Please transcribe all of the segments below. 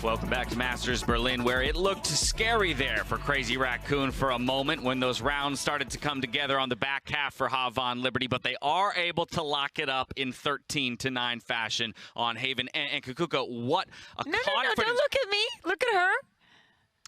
Welcome back to Masters Berlin, where it looked scary there for Crazy Raccoon for a moment when those rounds started to come together on the back half for Havan Liberty, but they are able to lock it up in 13-9 fashion on Havan. And Kukuka, what a confidence. No, don't look at me. Look at her.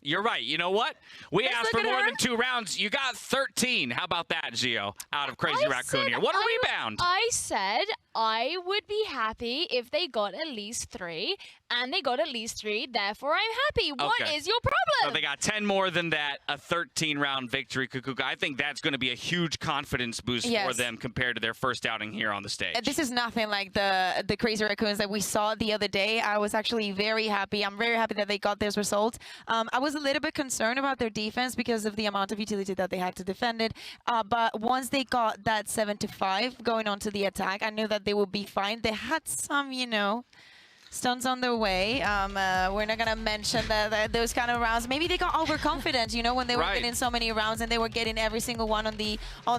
You're right. You know what? We Let's asked look for at more her. than 2 rounds. You got 13. How about that, Gio, out of Crazy Raccoon here? What a rebound. I said I would be happy if they got at least 3, and they got at least 3, therefore I'm happy. What is your problem? So they got 10 more than that, a 13-round victory, Kukuka. I think that's going to be a huge confidence boost for them compared to their first outing here on the stage. This is nothing like the Crazy Raccoons that we saw the other day. I was actually very happy. I'm very happy that they got this result. I was a little bit concerned about their defense because of the amount of utility that they had to defend it. But once they got that 7-5 going on to the attack, I knew that they would be fine. They had some, you know, stunts on their way. We're not gonna mention those kind of rounds. Maybe they got overconfident, you know, when they were getting so many rounds and they were getting every single one on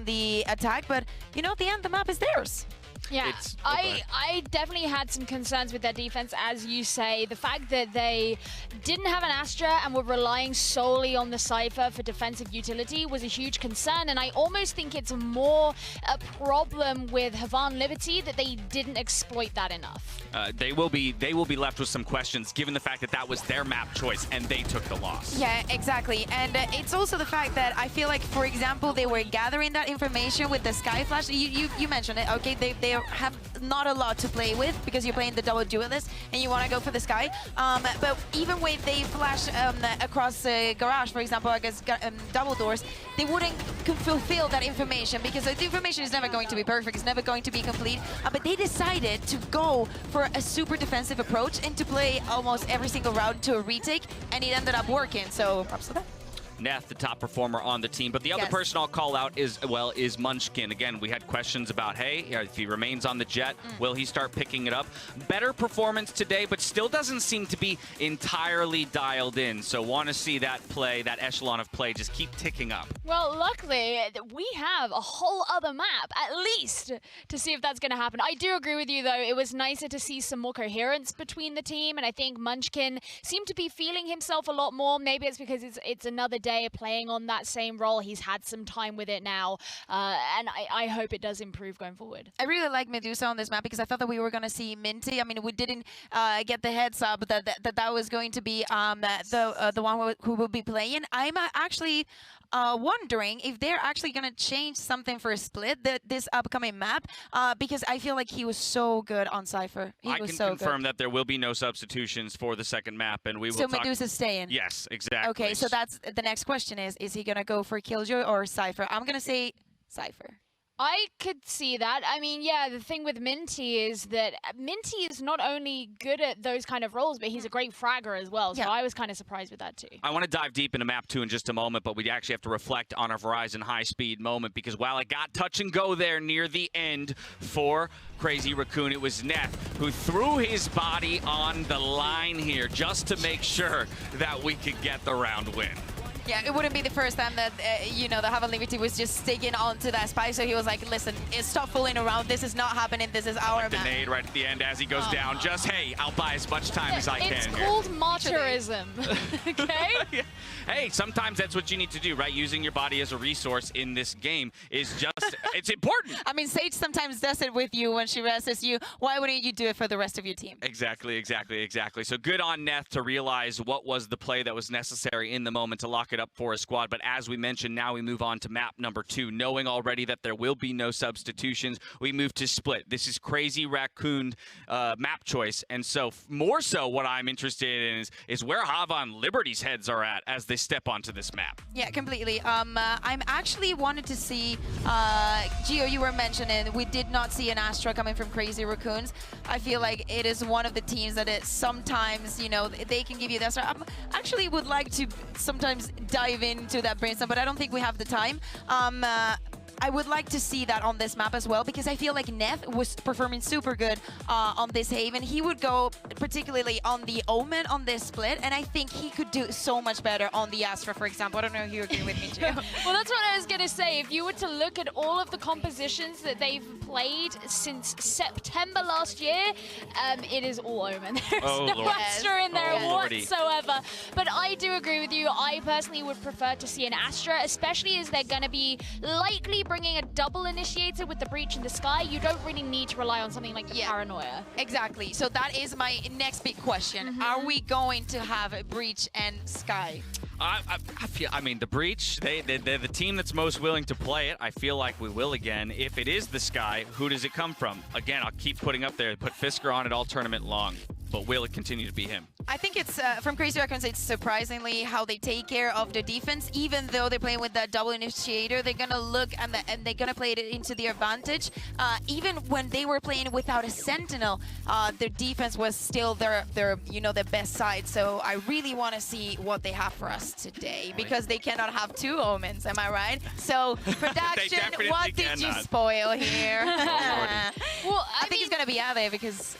the attack. But you know, at the end, the map is theirs. Yeah, I definitely had some concerns with their defense, as you say. The fact that they didn't have an Astra and were relying solely on the Cypher for defensive utility was a huge concern, and I almost think it's more a problem with Havan Liberty that they didn't exploit that enough. They will be left with some questions, given the fact that that was their map choice and they took the loss. Yeah, exactly. And it's also the fact that I feel like, for example, they were gathering that information with the Sky Flash. You mentioned it, okay? They have not a lot to play with because you're playing the double duelist and you want to go for the Sky. But even when they flash across the garage, for example, I guess double doors, they wouldn't fulfill that information because the information is never going to be perfect, it's never going to be complete. But they decided to go for a super defensive approach and to play almost every single round to a retake, and it ended up working. So props to that. Neth, the top performer on the team. But the other person I'll call out is Munchkin. Again, we had questions about, hey, if he remains on the jet, will he start picking it up? Better performance today, but still doesn't seem to be entirely dialed in. So want to see that play, that echelon of play, just keep ticking up. Well, luckily, we have a whole other map, at least, to see if that's going to happen. I do agree with you, though. It was nicer to see some more coherence between the team, and I think Munchkin seemed to be feeling himself a lot more. Maybe it's because it's another day playing on that same role. He's had some time with it now, and I hope it does improve going forward. I really like Medusa on this map because I thought that we were going to see Minty. I mean, we didn't get the heads up that was going to be the one who will be playing. I'm actually wondering if they're actually going to change something for a split this upcoming map because I feel like he was so good on Cypher. I can confirm that there will be no substitutions for the second map, and we will talk. So Medusa's staying? Yes, exactly. Okay, so that's the next question is he going to go for Killjoy or Cypher? I'm going to say Cypher. I could see that. I mean, yeah, the thing with Minty is that Minty is not only good at those kind of roles, but he's a great fragger as well. So I was kind of surprised with that too. I want to dive deep into map 2 in just a moment, but we actually have to reflect on our Verizon high-speed moment because while it got touch and go there near the end for Crazy Raccoon, it was Neth who threw his body on the line here just to make sure that we could get the round win. Yeah, it wouldn't be the first time that, you know, the Havan Liberty was just sticking onto that spike. So he was like, listen, stop fooling around. This is not happening. This is our map. The nade right at the end as he goes down. Just, hey, I'll buy as much time as I can. It's called martyrism, okay? Hey, sometimes that's what you need to do, right? Using your body as a resource in this game is just, it's important. I mean, Sage sometimes does it with you when she rests you. Why wouldn't you do it for the rest of your team? Exactly. So good on Neth to realize what was the play that was necessary in the moment to lock it up for a squad. But as we mentioned, now we move on to map number 2. Knowing already that there will be no substitutions, we move to split. This is Crazy Raccoon map choice. And so more so what I'm interested in is where Havan Liberty's heads are at as they step onto this map. Yeah, completely. I'm actually wanted to see, Gio, you were mentioning, we did not see an Astra coming from Crazy Raccoons. I feel like it is one of the teams that it sometimes, you know, they can give you the Astra. I actually would like to sometimes dive into that brainstorm, but I don't think we have the time. I would like to see that on this map as well, because I feel like Neth was performing super good on this Haven. He would go particularly on the Omen on this split, and I think he could do so much better on the Astra, for example. I don't know if you agree with me, too. Well, that's what I was going to say. If you were to look at all of the compositions that they've played since September last year, it is all Omen. There's no Astra in there whatsoever. But I do agree with you. I personally would prefer to see an Astra, especially as they're going to be likely bringing a double initiator with the Breach in the Sky. You don't really need to rely on something like the Paranoia. Exactly. So that is my next big question. Are we going to have a Breach and Sky? I mean, the Breach, they're the team that's most willing to play it. I feel like we will again. If it is the Sky, who does it come from? Again, I'll keep putting up there, put Fisker on it all tournament long. But will it continue to be him? I think it's, from Crazy Raccoons, it's surprisingly how they take care of the defense. Even though they're playing with that double initiator, they're going to look and they're going to play it into their advantage. Even when they were playing without a Sentinel, their defense was still their best side. So I really want to see what they have for us today, because they cannot have two Omens, am I right? So, production, what did you spoil here? Well, I think he's going to be out there because...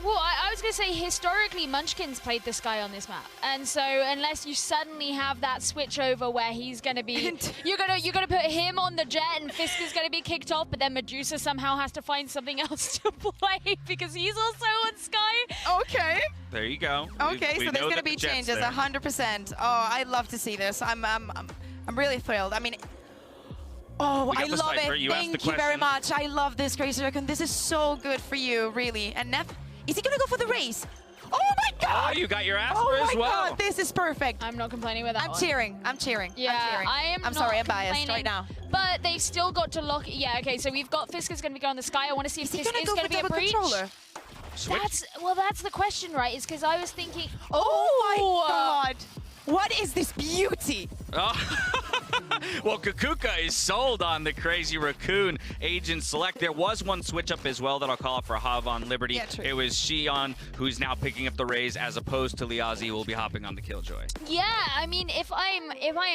Well, I was going to say, historically, Munchkin's played this guy on this map. And so, unless you suddenly have that switch over where he's going to be... you're gonna put him on the Jet and Fisker's going to be kicked off, but then Medusa somehow has to find something else to play because he's also on Sky. Okay. There you go. Okay, so there's going to be changes, 100%. Oh, I love to see this. I'm really thrilled. I mean... Oh, I love it. Thank you very much. I love this, Crazy Raccoon. This is so good for you, really. And Neth, is he going to go for the race? Oh my God! Oh, you got your Astra as well. Oh my God, this is perfect. I'm not complaining with that one. I'm cheering. Yeah, I'm sorry, I'm biased right now. But they've still got to lock... Yeah, okay, so we've got Fisker's going to be going on the Sky. I want to see if this is going to be a breach. That's the question, right? Is because I was thinking... Oh my God! What is this beauty? Oh. Well, Kukuka is sold on the Crazy Raccoon Agent Select. There was one switch up as well that I'll call for Havan Liberty. Yeah, true. It was Xion who's now picking up the Raze, as opposed to Liazi, who will be hopping on the Killjoy. Yeah, I mean, if I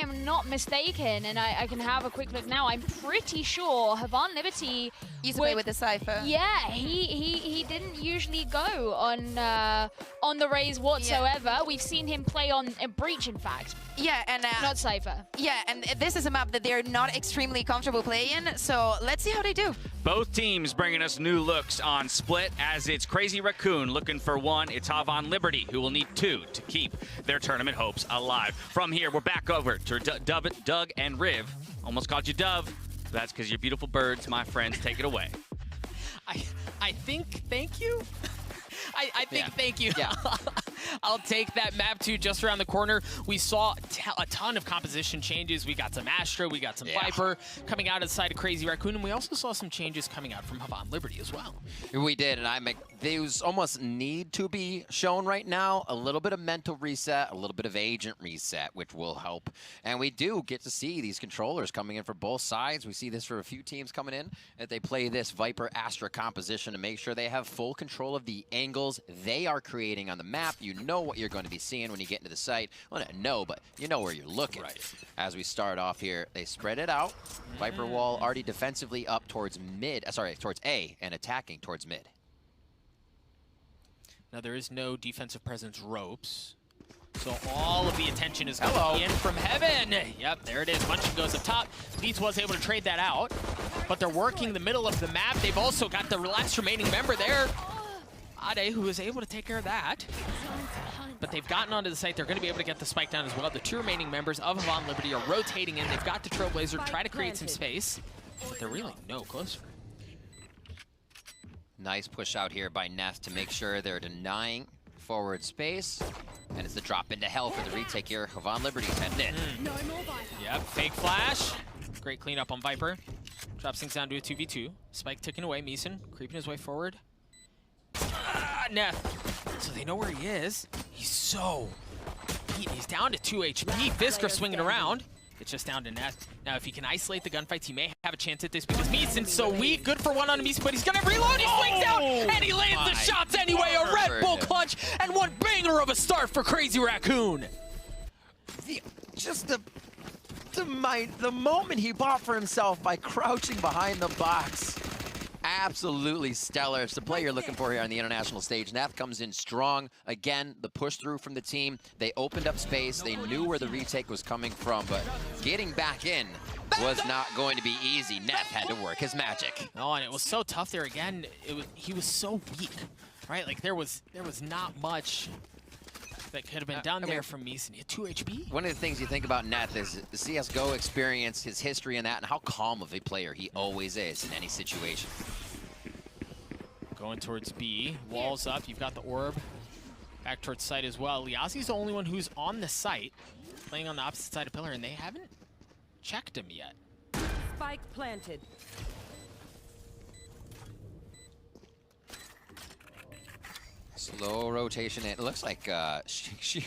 am not mistaken, and I can have a quick look now, I'm pretty sure Havan Liberty used to play with the Cypher. Yeah, he didn't usually go on the Raze whatsoever. Yeah. We've seen him play on a Breach, in fact. Yeah, and not Cypher. Yeah, and this is a map that they're not extremely comfortable playing, so let's see how they do. Both teams bringing us new looks on Split, as it's Crazy Raccoon looking for one. It's Havan Liberty, who will need two to keep their tournament hopes alive. From here, we're back over to Doug and Riv. Almost called you Dove. That's because you're beautiful birds, my friends. Take it away. I think thank you. I think thank you. Yeah. I'll take that. Map 2 just around the corner. We saw a ton of composition changes. We got some Astra, we got some Viper coming out of the side of Crazy Raccoon, and we also saw some changes coming out from Havan Liberty as well. We did, and those almost need to be shown right now. A little bit of mental reset, a little bit of agent reset, which will help. And we do get to see these controllers coming in for both sides. We see this for a few teams coming in, that they play this Viper Astra composition to make sure they have full control of the angles they are creating on the map. You know what you're going to be seeing when you get into the site. Well, not know, but you know where you're looking. Right. As we start off here, they spread it out. Viper wall already defensively up towards mid, towards A, and attacking towards mid. Now there is no defensive presence ropes, so all of the attention is coming in from Heaven. Yep, there it is. Munchkin goes up top. Leeds was able to trade that out, but they're working the middle of the map. They've also got the last remaining member there, Ade, who is able to take care of that. But they've gotten onto the site. They're going to be able to get the spike down as well. The two remaining members of Havan Liberty are rotating in. They've got the Trailblazer to try to create some space, but they're really no closer. Nice push out here by Neth to make sure they're denying forward space. And it's the drop into hell for the retake here. Havan Liberty's heading in. Yep, fake flash. Great cleanup on Viper. Drops things down to a 2v2. Spike ticking away. Meeson creeping his way forward. Neth. So they know where he is. He's so beaten. He's down to 2 HP. Fisker swinging around. It's just down to Neth. Now, if he can isolate the gunfights, he may have a chance at this because Meeson's so weak. Good for one on Meeson, but he's going to reload. He swings out, and he lands the shots anyway. A Red Bull clutch, and one banger of a start for Crazy Raccoon. Just the optimized the moment he bought for himself by crouching behind the box. Absolutely stellar. It's the play you're looking for here on the international stage. Neth comes in strong. Again, the push through from the team. They opened up space. They knew where the retake was coming from, but getting back in was not going to be easy. Neth had to work his magic. Oh, and it was so tough there again. He was so weak, right? Like there was not much that could have been done there from Meeson. He had 2 HP. One of the things you think about Neth is the CSGO experience, his history in that, and how calm of a player he always is in any situation. Going towards B, walls up, you've got the orb. Back towards site as well. Liazi's the only one who's on the site, playing on the opposite side of pillar, and they haven't checked him yet. Spike planted. Slow rotation. It looks like Liazi's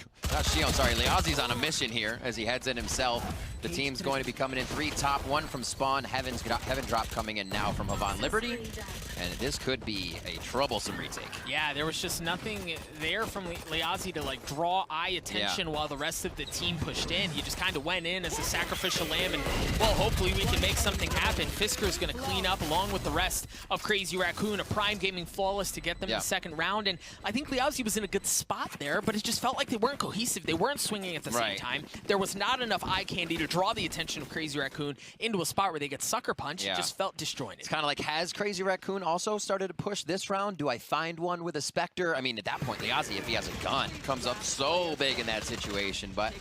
on a mission here as he heads in himself. The team's going to be coming in 3 top, 1 from Spawn. Heaven drop coming in now from Havan Liberty. And this could be a troublesome retake. Yeah, there was just nothing there from Liazi to like draw eye attention while the rest of the team pushed in. He just kind of went in as a sacrificial lamb, and well, hopefully we can make something happen. Fisker's going to clean up along with the rest of Crazy Raccoon. A Prime Gaming flawless to get them in the second round, and I think Liazi was in a good spot there, but it just felt like they weren't cohesive. They weren't swinging at the same time. There was not enough eye candy to draw the attention of Crazy Raccoon into a spot where they get sucker punched. It just felt disjointed. It's kind of like, has Crazy Raccoon also started to push this round? Do I find one with a Spectre? I mean, at that point, Liazi, if he has a gun, comes up so big in that situation, but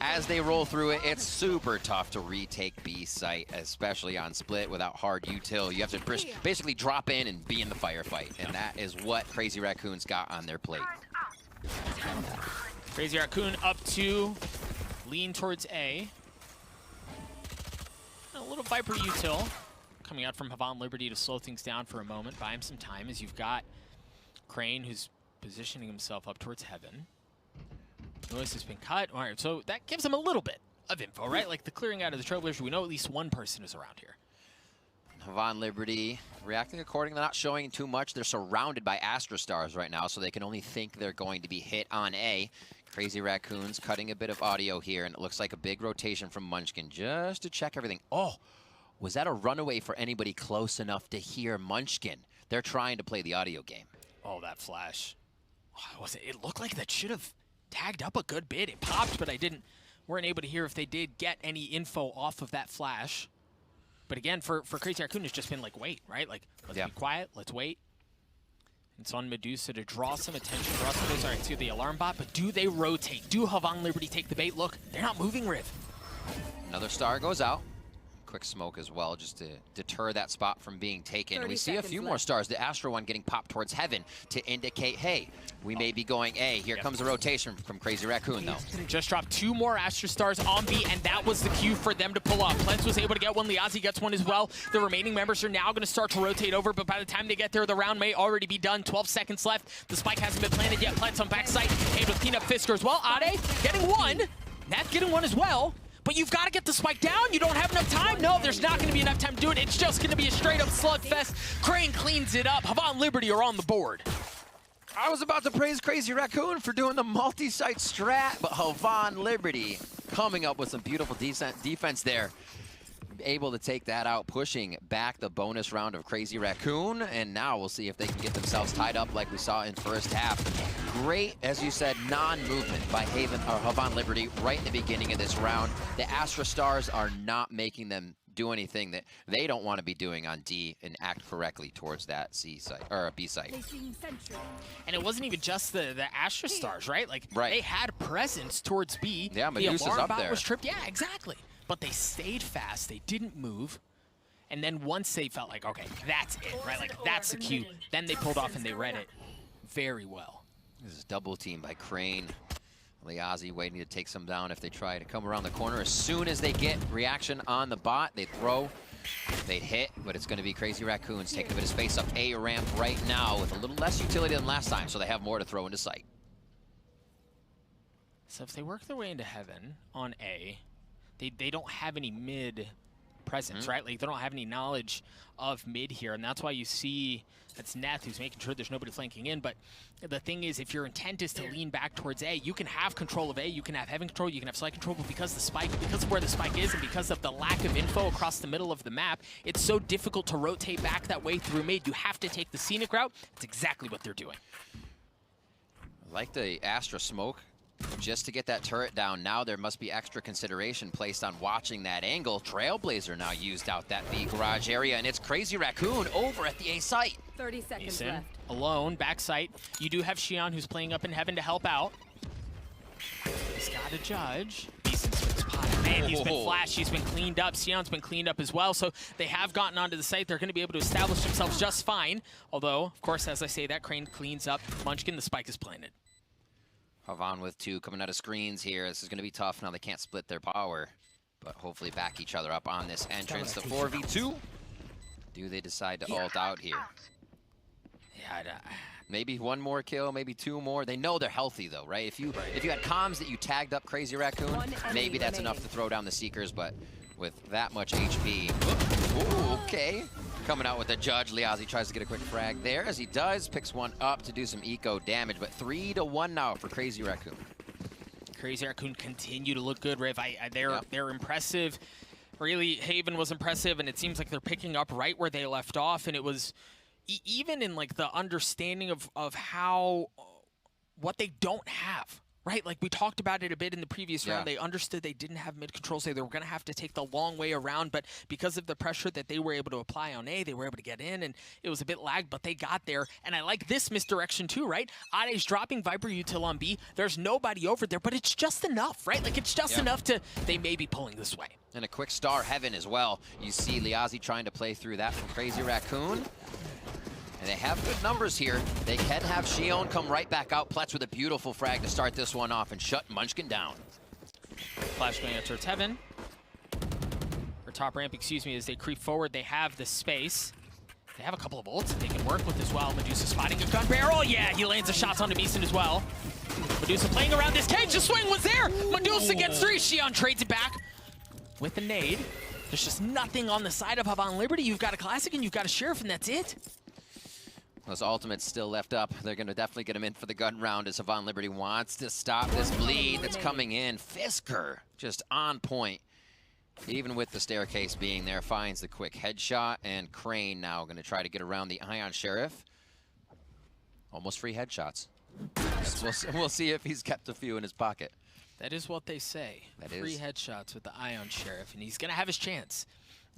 as they roll through it, it's super tough to retake B site, especially on split without hard util. You have to basically drop in and be in the firefight, and that is what Crazy Raccoon's got on their plate. Crazy Raccoon up 2, lean towards A. A little Viper util coming out from Havan Liberty to slow things down for a moment, buy him some time as you've got Crane who's positioning himself up towards Heaven. Noise has been cut. All right, so that gives him a little bit of info, right? Like the clearing out of the Trailblazer, we know at least one person is around here. Havan Liberty reacting accordingly, not showing too much. They're surrounded by Astra Stars right now, so they can only think they're going to be hit on A. Crazy Raccoons cutting a bit of audio here, and it looks like a big rotation from Munchkin just to check everything. Oh, was that a runaway for anybody close enough to hear Munchkin? They're trying to play the audio game. Oh, that flash. Oh, it looked like that should have tagged up a good bit. It popped, but weren't able to hear if they did get any info off of that flash. But again, for Crazy Raccoon, it's just been like, wait, right? Like, let's be quiet, let's wait. It's on Medusa to draw some attention. Draw some attention to the alarm bot, but do they rotate? Do Havan Liberty take the bait? Look, they're not moving, Riv. Another star goes out. Quick smoke as well, just to deter that spot from being taken. And we see a few more stars. The Astra one getting popped towards Heaven to indicate, hey, we may be going A. Here comes a rotation from Crazy Raccoon, though. Just dropped 2 more Astra stars on B, and that was the cue for them to pull up. Plens was able to get one. Liazi gets one as well. The remaining members are now going to start to rotate over, but by the time they get there, the round may already be done. 12 seconds left. The spike hasn't been planted yet. Plens on backside, able to clean up Fisker as well. Ade getting one. Nat getting one as well. But you've got to get the spike down. You don't have enough time. No, there's not going to be enough time to do it. It's just going to be a straight-up slugfest. Crane cleans it up. Havan Liberty are on the board. I was about to praise Crazy Raccoon for doing the multi-site strat, but Havan Liberty coming up with some beautiful defense there. Able to take that out, pushing back the bonus round of Crazy Raccoon, and now we'll see if they can get themselves tied up like we saw in first half. Great, as you said, non-movement by Havan Liberty right in the beginning of this round. The Astra Stars are not making them do anything that they don't want to be doing on D and act correctly towards that C site or B site. And it wasn't even just the Astra Stars, right? Like they had presence towards B. Yeah, Medusa's the alarm up bot there. Was tripped. Yeah, exactly. But they stayed fast. They didn't move. And then once they felt like, okay, that's it, right? Like that's the cue. Then they pulled off and they read it very well. This is double team by Crane. Liazi waiting to take some down if they try to come around the corner. As soon as they get reaction on the bot, they throw, they hit, but it's going to be Crazy Raccoons taking a bit of space up A ramp right now with a little less utility than last time, so they have more to throw into sight. So if they work their way into Heaven on A, they don't have any mid presence, right? Like, they don't have any knowledge of mid here, and that's why you see that's Neth who's making sure there's nobody flanking in. But the thing is, if your intent is to lean back towards A, you can have control of A, you can have Heaven control, you can have site control, but because of where the spike is and because of the lack of info across the middle of the map, it's so difficult to rotate back that way through mid. You have to take the scenic route. That's exactly what they're doing. I like the Astra smoke. Just to get that turret down, now there must be extra consideration placed on watching that angle. Trailblazer now used out that B garage area, and it's Crazy Raccoon over at the A site. 30 seconds Mason, left. alone, backside. You do have Xion who's playing up in Heaven to help out. He's got to judge. Mason swings pot. Man, he's been flashed. He's been cleaned up. Xion's been cleaned up as well. So they have gotten onto the site. They're going to be able to establish themselves just fine. Although, of course, as I say, that Crane cleans up. Munchkin, the spike is planted. Havan with 2 coming out of screens here. This is going to be tough. Now they can't split their power, but hopefully back each other up on this entrance. The 4v2. Do they decide to ult out here? Yeah, Maybe 1 more kill, maybe 2 more. They know they're healthy though, right? If you had comms that you tagged up Crazy Raccoon, maybe that's enough to throw down the Seekers, but with that much HP. Ooh, okay. Coming out with the judge. Liazi tries to get a quick frag there. As he does, picks one up to do some eco damage, but 3-1 now for Crazy Raccoon. Crazy Raccoon continue to look good, Riv. They're impressive. Really, Haven was impressive, and it seems like they're picking up right where they left off, and it was even in like the understanding of how what they don't have. Right, like we talked about it a bit in the previous round. They understood they didn't have mid control, so they were going to have to take the long way around. But because of the pressure that they were able to apply on A, they were able to get in, and it was a bit lagged, but they got there. And I like this misdirection too, right? Ade's dropping Viper Util on B. There's nobody over there, but it's just enough, right? Like it's just enough to, they may be pulling this way. And a quick star Heaven as well. You see Liazi trying to play through that from Crazy Raccoon. And they have good numbers here. They can have Xion come right back out. Pletz with a beautiful frag to start this one off and shut Munchkin down. Flash going out towards Heaven. Or top ramp, excuse me, as they creep forward. They have the space. They have a couple of ults that they can work with as well. Medusa spotting a gun barrel. Yeah, he lands the shots onto Meeson as well. Medusa playing around this cage. The swing was there. Medusa gets 3. Xion trades it back with a nade. There's just nothing on the side of Havan Liberty. You've got a Classic and you've got a Sheriff, and that's it. Those ultimates still left up. They're going to definitely get him in for the gun round as Havan Liberty wants to stop this bleed that's coming in. Fisker just on point. Even with the staircase being there, finds the quick headshot. And Crane now going to try to get around the Ion Sheriff. Almost free headshots. We'll see if he's kept a few in his pocket. That is what they say. Free headshots with the Ion Sheriff. And he's going to have his chance.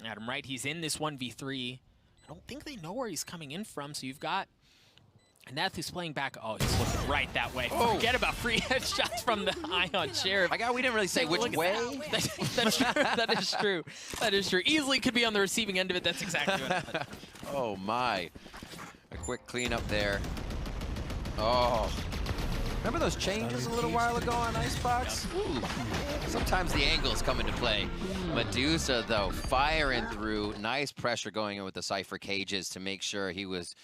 Adam Wright, he's in this 1v3. I don't think they know where he's coming in from, so you've got Neth who's playing back. Oh, he's looking right that way. Oh. Forget about free headshots from the Ion Sheriff. We didn't really say which way. That's true. That is true. That is true. Easily could be on the receiving end of it. That's exactly what happened. Oh, my. A quick cleanup there. Oh. Remember those changes a little while ago on Icebox? Ooh. Sometimes the angles come into play. Medusa, though, firing through. Nice pressure going in with the Cypher cages to make sure he was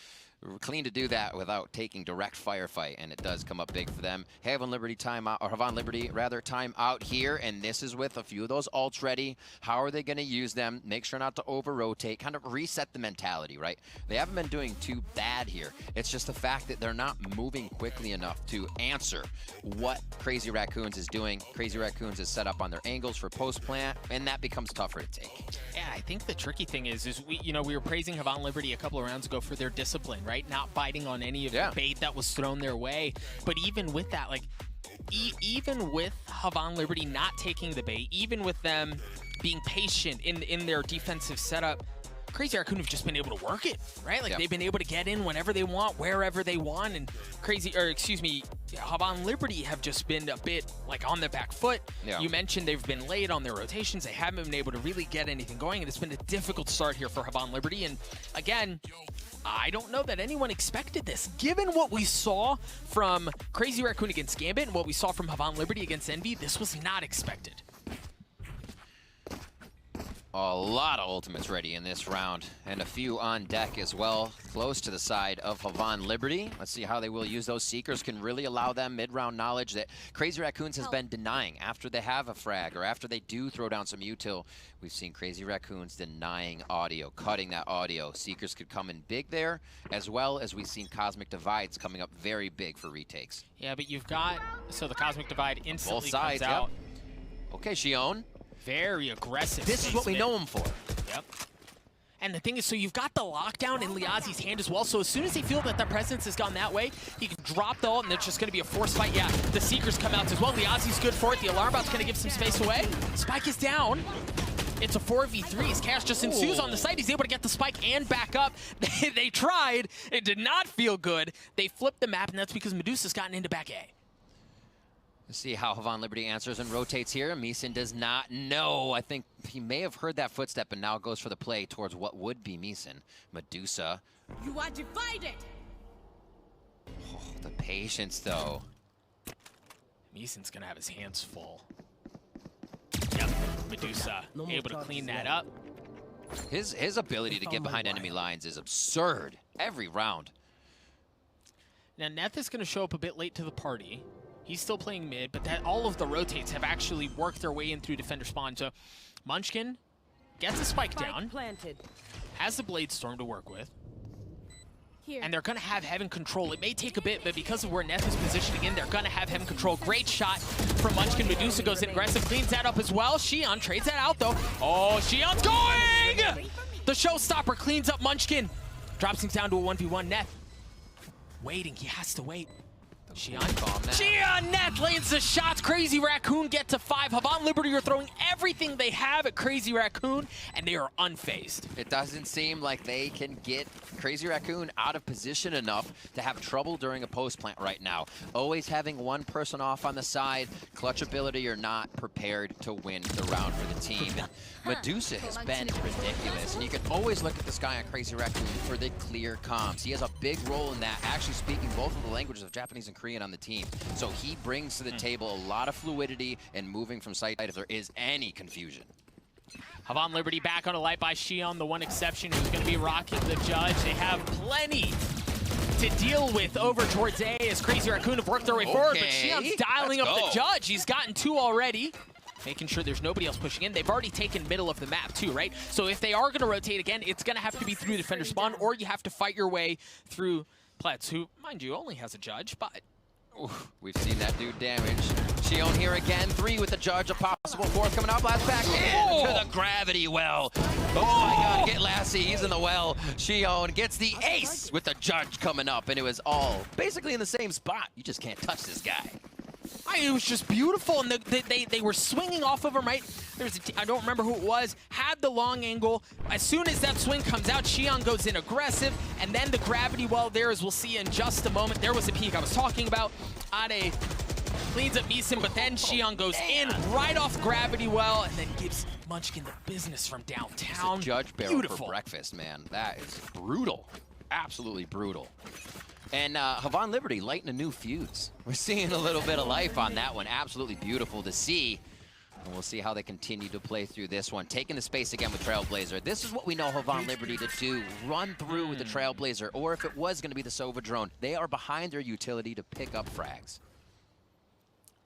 clean to do that without taking direct firefight, and it does come up big for them. Havan Liberty timeout, or Havan Liberty rather, timeout here, and this is with a few of those ults ready. How are they going to use them? Make sure not to over-rotate, kind of reset the mentality, right? They haven't been doing too bad here. It's just the fact that they're not moving quickly enough to answer what Crazy Raccoons is doing. Crazy Raccoons is set up on their angles for post-plant, and that becomes tougher to take. Yeah, I think the tricky thing is we were praising Havan Liberty a couple of rounds ago for their discipline, right? Not biting on any of the bait that was thrown their way. But even with that, like, even with Havan Liberty not taking the bait, even with them being patient in their defensive setup, Crazy Raccoon have just been able to work it, right? Like, they've been able to get in whenever they want, wherever they want, and Havan Liberty have just been a bit, like, on the back foot. You mentioned they've been late on their rotations. They haven't been able to really get anything going, and it's been a difficult start here for Havan Liberty. And, again, I don't know that anyone expected this. Given what we saw from Crazy Raccoon against Gambit and what we saw from Havan Liberty against Envy, this was not expected. A lot of ultimates ready in this round, and a few on deck as well, close to the side of Havan Liberty. Let's see how they will use those. Seekers can really allow them mid-round knowledge that Crazy Raccoons has been denying after they have a frag or after they do throw down some util. We've seen Crazy Raccoons denying audio, cutting that audio. Seekers could come in big there, as well as we've seen Cosmic Divides coming up very big for retakes. Yeah, but you've got, so the Cosmic Divide instantly Both sides, comes out. Yep. Okay, Shion. Very aggressive. This is what we know him for. Yep. And the thing is, so you've got the lockdown in Liazi's hand as well, so as soon as they feel that their presence has gone that way, he can drop the ult, and it's just going to be a force fight. Yeah, the Seekers come out as well. Liazi's good for it. The Alarm Bot's going to give some space away. Spike is down. It's a 4v3. Chaos just ensues on the site. He's able to get the spike and back up. They tried. It did not feel good. They flipped the map, and that's because Medusa's gotten into back A. Let's see how Havan Liberty answers and rotates here. Meeson does not know. I think he may have heard that footstep and now goes for the play towards what would be Meeson. Medusa. You are divided. Oh, the patience, though. Meeson's going to have his hands full. Yep, Medusa able to clean that up. His ability to get behind enemy lines is absurd every round. Now, Neth is going to show up a bit late to the party. He's still playing mid, but that all of the rotates have actually worked their way in through defender spawn. So Munchkin gets a spike down, has the Blade Storm to work with, and they're going to have Heaven control. It may take a bit, but because of where Neth is positioning in, they're going to have Heaven control. Great shot from Munchkin. Medusa goes in aggressive, cleans that up as well. Shion trades that out, though. Oh, Shion's going! The showstopper cleans up Munchkin. Drops him down to a 1v1. Neth waiting. He has to wait. Shion Neth lands the shots. Crazy Raccoon get to 5. Havan Liberty are throwing everything they have at Crazy Raccoon, and they are unfazed. It doesn't seem like they can get Crazy Raccoon out of position enough to have trouble during a post plant right now. Always having one person off on the side, clutch ability or not, prepared to win the round for the team. And Medusa has been ridiculous, and you can always look at this guy on Crazy Raccoon for the clear comms. He has a big role in that, actually speaking both of the languages of Japanese and Korean on the team. So he brings to the table a lot of fluidity and moving from site if there is any confusion. Havan Liberty back on a light by Shion, the one exception who's going to be rocking the Judge. They have plenty to deal with over towards A as Crazy Raccoon have worked their way forward, but Shion's dialing up the Judge. He's gotten 2 already, making sure there's nobody else pushing in. They've already taken middle of the map too, right? So if they are going to rotate again, it's going to have to be through defender spawn, or you have to fight your way through Pletz, who, mind you, only has a Judge, but we've seen that do damage. Shion here again, 3 with the Judge, a possible 4th coming up. Blast back into the gravity well. Oh my God, get Lassie, he's in the well. Shion gets the ace with the Judge coming up, and it was all basically in the same spot. You just can't touch this guy. It was just beautiful, and they were swinging off of him, right? I don't remember who it was, had the long angle. As soon as that swing comes out, Shion goes in aggressive, and then the gravity well there, as we'll see in just a moment. There was a peak I was talking about. Ade cleans up Meeson, but then Shion goes in right off gravity well, and then gives Munchkin the business from downtown. It's a Judge barrel for breakfast, man. That is brutal. Absolutely brutal. And Havan Liberty lighting a new fuse. We're seeing a little bit of life on that one. Absolutely beautiful to see. And we'll see how they continue to play through this one. Taking the space again with Trailblazer. This is what we know Havan Liberty to do. Run through with the Trailblazer. Or if it was going to be the Sova drone, they are behind their utility to pick up frags.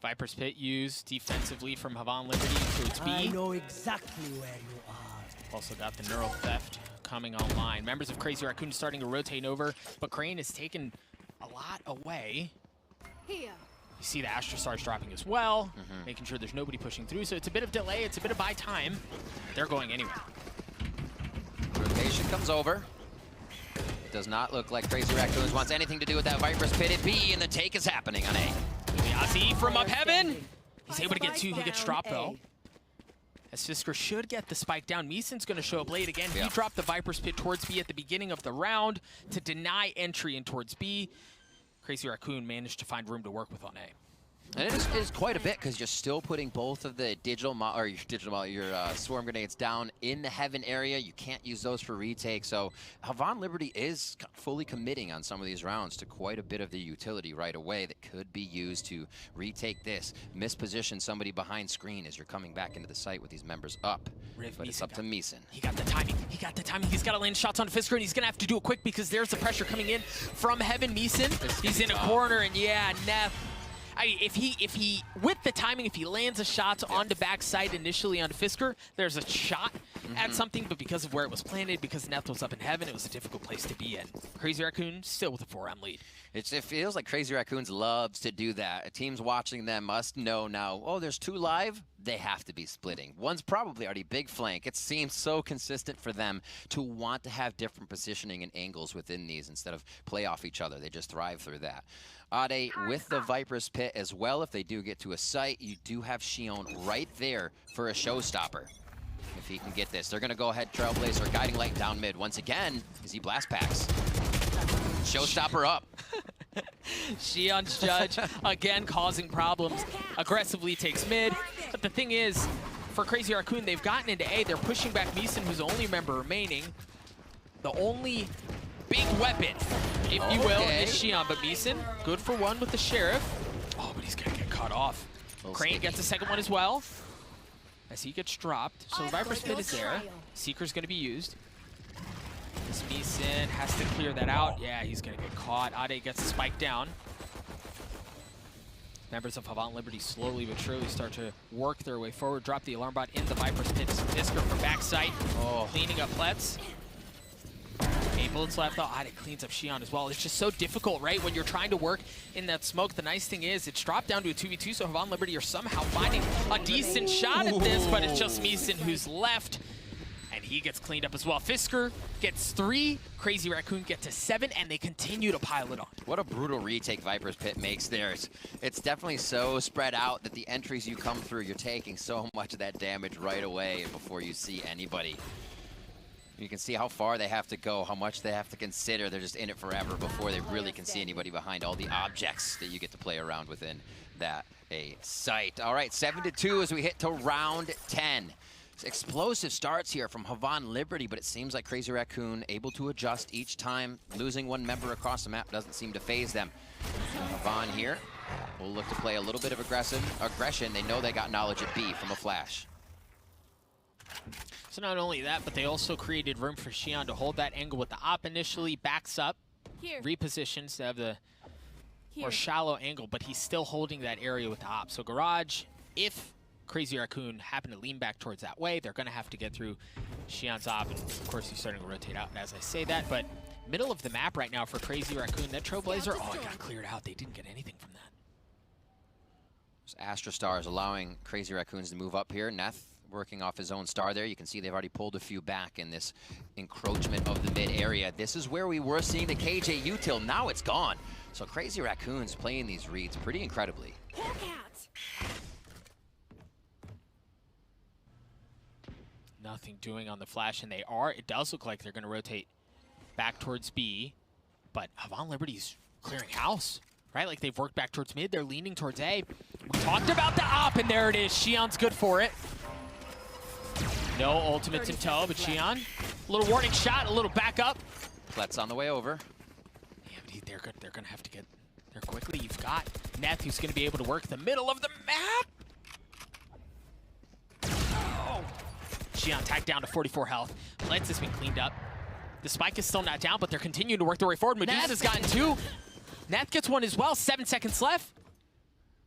Viper's Pit used defensively from Havan Liberty towards B. I know exactly where you are. Also got the Neural Theft coming online. Members of Crazy Raccoon starting to rotate over, but Crane has taken a lot away. Here. You see the Astra Stars dropping as well, making sure there's nobody pushing through. So it's a bit of delay, it's a bit of buy time. They're going anywhere. Rotation comes over. Does not look like Crazy Raccoons wants anything to do with that Viper's Pit at B, and the take is happening on A. Yassi from up heaven. He's able to get 2, he gets dropped though. As Fisker should get the spike down. Meeson's going to show up late again. He dropped the Viper's Pit towards B at the beginning of the round to deny entry in towards B. Crazy Raccoon managed to find room to work with on A. And it is quite a bit because you're still putting both of the your swarm grenades down in the Heaven area. You can't use those for retake. So Havan Liberty is fully committing on some of these rounds to quite a bit of the utility right away that could be used to retake this, misposition somebody behind screen as you're coming back into the site with these members up. But it's up to Meeson. He got the timing. He got the timing. He's got to land shots on Fisker, and he's going to have to do it quick because there's the pressure coming in from Heaven. Meeson, he's in a corner, and yeah, Neff. If he, with the timing, if he lands a shot on the backside initially on Fisker, there's a shot at something, but because of where it was planted, because Neth was up in Heaven, it was a difficult place to be in. Crazy Raccoon still with a 4-round lead. It feels like Crazy Raccoons loves to do that. Teams watching them must know now, oh, there's 2 live, they have to be splitting. One's probably already big flank. It seems so consistent for them to want to have different positioning and angles within these instead of play off each other. They just thrive through that. Ade with the Viper's Pit as well. If they do get to a site, you do have Shion right there for a showstopper. If he can get this, they're going to go ahead, Trailblazer, Guiding Light down mid. Once again, is he blast packs? Showstopper up. Shion's Judge, again, causing problems. Aggressively takes mid. But the thing is, for Crazy Raccoon, they've gotten into A. They're pushing back Meeson, who's the only member remaining. The only big weapon, if you will, is Shion. But Meeson, good for one with the Sheriff. Oh, but he's going to get cut off. Crane gets a second one as well, as he gets dropped. So the Viper's Pit is there. Seeker's going to be used. This Meeson has to clear that out. Yeah, he's going to get caught. Ade gets the spike down. Members of Havan Liberty slowly but surely start to work their way forward. Drop the alarm bot in the Viper's Pit. Fisker from backside, cleaning up Let's. 8 bullets left though. Ade cleans up Shion as well. It's just so difficult, right? When you're trying to work in that smoke. The nice thing is it's dropped down to a 2v2, so Havan Liberty are somehow finding a decent shot at this, but it's just Meeson who's left. And he gets cleaned up as well. Fisker gets 3, Crazy Raccoon gets to 7, and they continue to pile it on. What a brutal retake Viper's Pit makes there. It's definitely so spread out that the entries you come through, you're taking so much of that damage right away before you see anybody. You can see how far they have to go, how much they have to consider. They're just in it forever before they really can see anybody behind all the objects that you get to play around within that site. All right, 7-2 as we hit to round 10. Explosive starts here from Havan Liberty, but it seems like Crazy Raccoon able to adjust each time. Losing one member across the map doesn't seem to phase them. Havan here will look to play a little bit of aggression. They know they got knowledge at B from a flash. So not only that, but they also created room for Shion to hold that angle with the op initially, backs up, repositions to have the more shallow angle, but he's still holding that area with the op. So Garage, if Crazy Raccoon happen to lean back towards that way, they're going to have to get through Shion's op, and of course he's starting to rotate out as I say that, but middle of the map right now for Crazy Raccoon, that Trailblazer, oh, it got cleared out. They didn't get anything from that. Astra Stars allowing Crazy Raccoons to move up here. Neth working off his own star there. You can see they've already pulled a few back in this encroachment of the mid area. This is where we were seeing the KJ util. Now it's gone. So Crazy Raccoons playing these reads pretty incredibly. Nothing doing on the flash, and it does look like they're going to rotate back towards B, but Havan Liberty's clearing house, right? Like they've worked back towards mid, they're leaning towards A. We talked about the op, and there it is. Shion's good for it. No ultimates in tow, but Shion, a little warning shot, a little backup. Plet's on the way over. Yeah, but they're good. They're going to have to get there quickly. You've got Neth, who's going to be able to work the middle of the map. Oh. Shion tagged down to 44 health. Let's has been cleaned up. The spike is still not down, but they're continuing to work their way forward. Medusa's gotten 2. Neth gets 1 as well. 7 seconds left.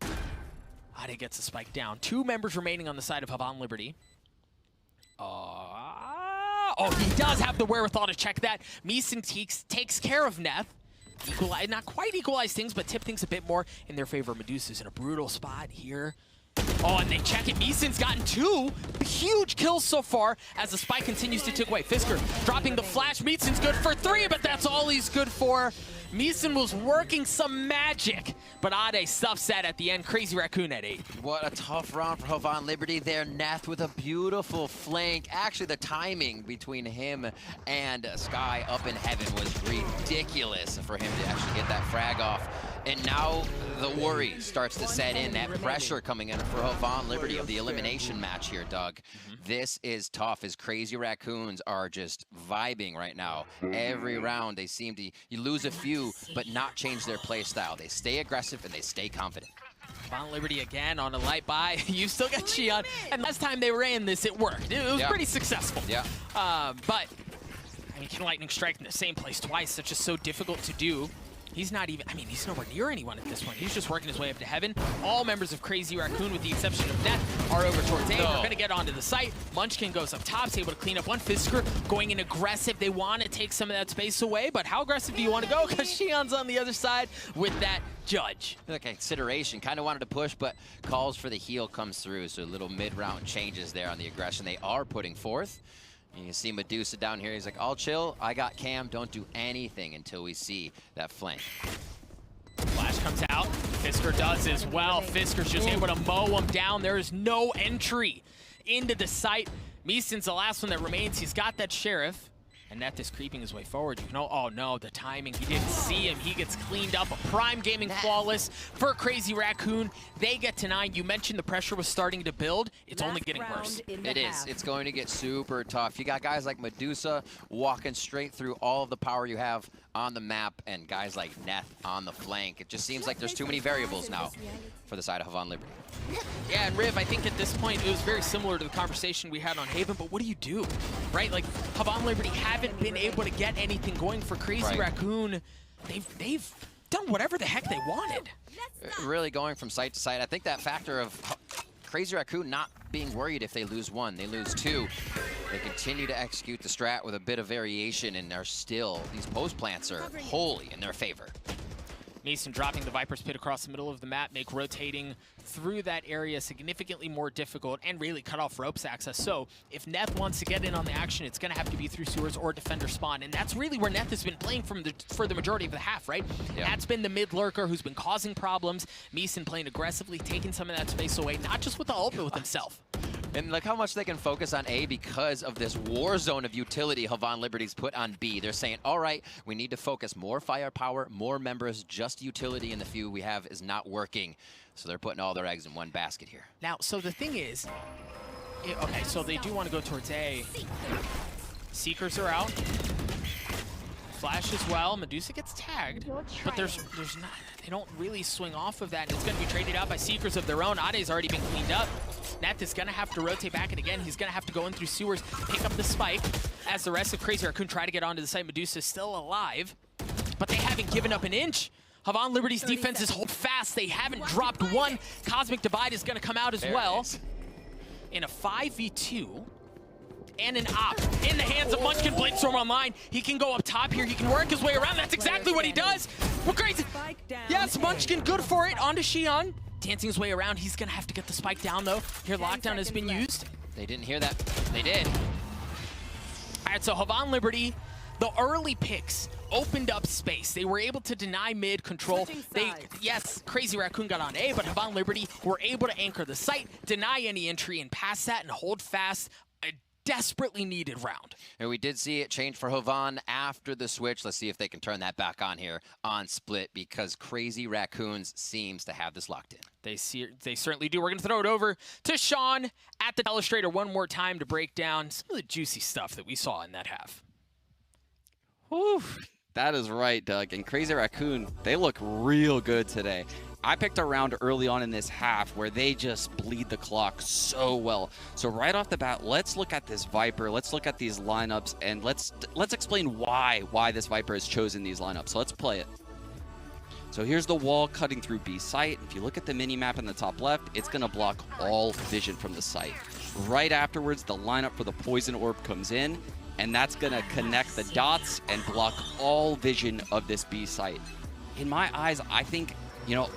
Ade gets the spike down. 2 members remaining on the side of Havan Liberty. Oh, he does have the wherewithal to check that. Meeson takes care of Neth. Not quite equalize things, but tip things a bit more in their favor. Medusa's in a brutal spot here. Oh, and they check it. Meeson's gotten 2 huge kills so far as the spike continues to tick away. Fisker dropping the flash. Meeson's good for 3, but that's all he's good for. Meeson was working some magic, but Ade stuffs that at the end. Crazy Raccoon at 8. What a tough round for Havan Liberty there. Neth with a beautiful flank. Actually, the timing between him and Sky up in Heaven was ridiculous for him to actually get that frag off. And now the worry starts to set in, that pressure coming in for Havan Liberty of the elimination match here, Doug. This is tough as Crazy Raccoons are just vibing right now. Every round they seem to, you lose a few, but not change their play style. They stay aggressive and they stay confident. Havan Liberty again on a light buy. You still got Xion, and last time they ran this, it worked. It was pretty successful. Yeah. But, I mean, can Lightning strike in the same place twice? That's just so difficult to do. He's not even, I mean, he's nowhere near anyone at this point. He's just working his way up to Heaven. All members of Crazy Raccoon, with the exception of Neth, are over towards A. We're going to get onto the site. Munchkin goes up top, is able to clean up one. Fisker going in aggressive. They want to take some of that space away, but how aggressive do you want to go? Because Xion's on the other side with that judge. Like consideration, kind of wanted to push, but calls for the heal comes through, so little mid-round changes there on the aggression they are putting forth. And you see Medusa down here, he's like, I'll chill, I got Cam, don't do anything until we see that flank. Flash comes out, Fisker does as well. Fisker's just able to mow him down. There is no entry into the site. Meeston's the last one that remains. He's got that Sheriff. And Neth is creeping his way forward. You know, oh no, the timing. He didn't see him. He gets cleaned up. A Prime Gaming flawless for Crazy Raccoon. They get to 9. You mentioned the pressure was starting to build. It's only getting worse. It is. It's going to get super tough. You got guys like Medusa walking straight through all of the power you have on the map, and guys like Neth on the flank. It just seems like there's too many variables now for the side of Havan Liberty. Yeah, and Riv, I think at this point it was very similar to the conversation we had on Haven, but what do you do, right? Like, Havan Liberty haven't been able to get anything going for Crazy Raccoon. They've done whatever the heck they wanted. Really going from site to site. I think that factor of Crazy Raccoon not being worried if they lose 1, they lose 2. They continue to execute the strat with a bit of variation, and are still, these post plants are wholly in their favor. Mason dropping the Viper's Pit across the middle of the map, make rotating through that area significantly more difficult, and really cut off ropes access. So if Neth wants to get in on the action, it's going to have to be through sewers or defender spawn, and that's really where Neth has been playing for the majority of the half, right? Yeah. That's been the mid lurker who's been causing problems. Mason playing aggressively, taking some of that space away, not just with the ult, but with himself. And look how much they can focus on A because of this war zone of utility Havan Liberty's put on B. They're saying, all right, we need to focus more firepower, more members, just utility in the few we have is not working. So they're putting all their eggs in one basket here. Now, so the thing is, okay, so they do want to go towards A. Seekers are out. Flash as well. Medusa gets tagged, but there's not, they don't really swing off of that, and it's going to be traded out by Seekers of their own. Ade's already been cleaned up. Neth is going to have to rotate back, and again, he's going to have to go in through sewers, pick up the spike, as the rest of Crazy Raccoon try to get onto the site. Medusa is still alive, but they haven't given up an inch. Havan Liberty's defense is hold fast. They haven't dropped 1. Cosmic Divide is going to come out as well. In a 5v2. And an op in the hands of Munchkin. Bladestorm online. He can go up top here. He can work his way around. That's exactly what he does. We're crazy. Yes, Munchkin good for it. Onto Xion. Dancing his way around. He's going to have to get the spike down, though. Here, lockdown has been used. They didn't hear that. They did. All right, so Havan Liberty, the early picks opened up space. They were able to deny mid control. Yes, Crazy Raccoon got on A, but Havan Liberty were able to anchor the site, deny any entry, and pass that and hold fast. Desperately needed round. And we did see it change for Havan after the switch. Let's see if they can turn that back on here on split, because Crazy Raccoons seems to have this locked in. They certainly do. We're going to throw it over to Sean at the Telestrator one more time to break down some of the juicy stuff that we saw in that half. Whew, that is right, Doug. And Crazy Raccoon, they look real good today. I picked a round early on in this half where they just bleed the clock so well. So right off the bat, let's look at this Viper. Let's look at these lineups, and let's explain why this Viper has chosen these lineups. So let's play it. So here's the wall cutting through B site. If you look at the mini map in the top left, it's going to block all vision from the site. Right afterwards, the lineup for the poison orb comes in, and that's going to connect the dots and block all vision of this B site. In my eyes, I think, you know,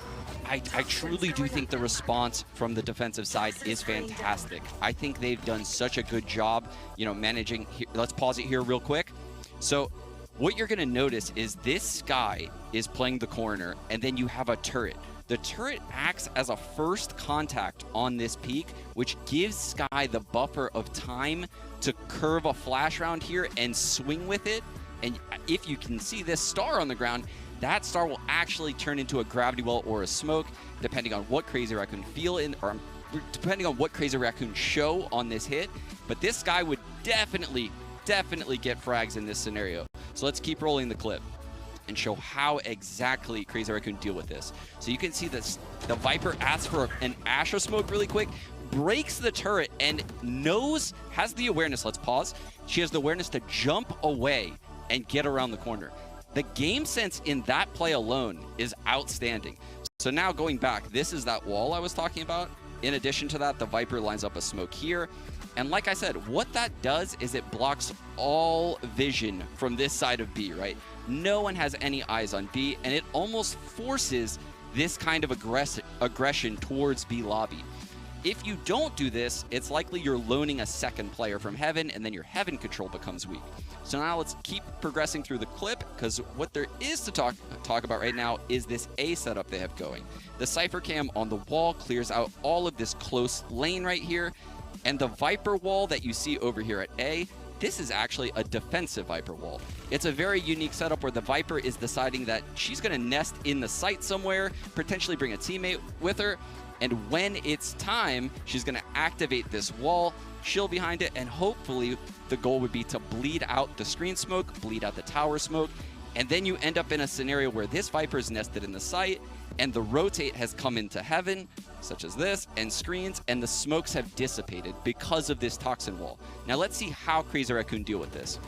I truly do think the response from the defensive side is fantastic. I think they've done such a good job, you know, managing. Let's pause it here real quick. So what you're going to notice is this Skye is playing the corner, and then you have a turret. The turret acts as a first contact on this peak, which gives Skye the buffer of time to curve a flash round here and swing with it And if you can see this star on the ground, that star will actually turn into a gravity well or a smoke, depending on what Crazy Raccoon depending on what Crazy Raccoon show on this hit. But this guy would definitely get frags in this scenario. So let's keep rolling the clip and show how exactly Crazy Raccoon deal with this. So you can see this, the Viper asks for an Astra smoke really quick, breaks the turret, and has the awareness, let's pause. She has the awareness to jump away and get around the corner. The game sense in that play alone is outstanding. So now going back, this is that wall I was talking about. In addition to that, the Viper lines up a smoke here. And like I said, what that does is it blocks all vision from this side of B, right? No one has any eyes on B, and it almost forces this kind of aggression towards B lobby. If you don't do this, it's likely you're loaning a second player from Heaven, and then your Heaven control becomes weak. So now let's keep progressing through the clip, because what there is to talk about right now is this A setup they have going. The Cypher Cam on the wall clears out all of this close lane right here, and the Viper wall that you see over here at A, this is actually a defensive Viper wall. It's a very unique setup where the Viper is deciding that she's going to nest in the site somewhere, potentially bring a teammate with her, and when it's time, she's going to activate this wall, shield behind it, and hopefully the goal would be to bleed out the screen smoke, bleed out the tower smoke, and then you end up in a scenario where this Viper is nested in the site, and the rotate has come into Heaven, such as this, and screens, and the smokes have dissipated because of this toxin wall. Now let's see how Crazy Raccoon deal with this.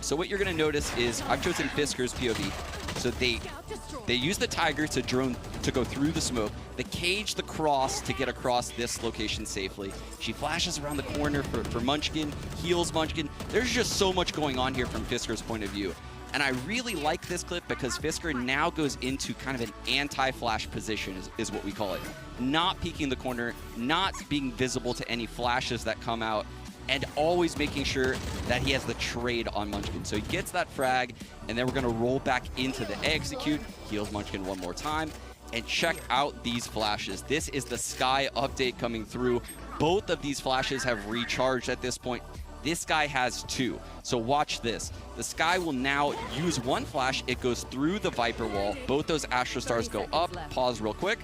So what you're going to notice is I've chosen Fisker's POV. So they use the Tiger to drone to go through the smoke. They cage the Cross to get across this location safely. She flashes around the corner for Munchkin, heals Munchkin. There's just so much going on here from Fisker's point of view. And I really like this clip because Fisker now goes into kind of an anti-flash position, is what we call it. Not peeking the corner, not being visible to any flashes that come out, and always making sure that he has the trade on Munchkin. So he gets that frag, and then we're going to roll back into the execute, heals Munchkin one more time, and check out these flashes. This is the Sky update coming through. Both of these flashes have recharged at this point. This guy has 2. So watch this. The Sky will now use one flash. It goes through the Viper wall. Both those Astra Stars go up. Pause real quick.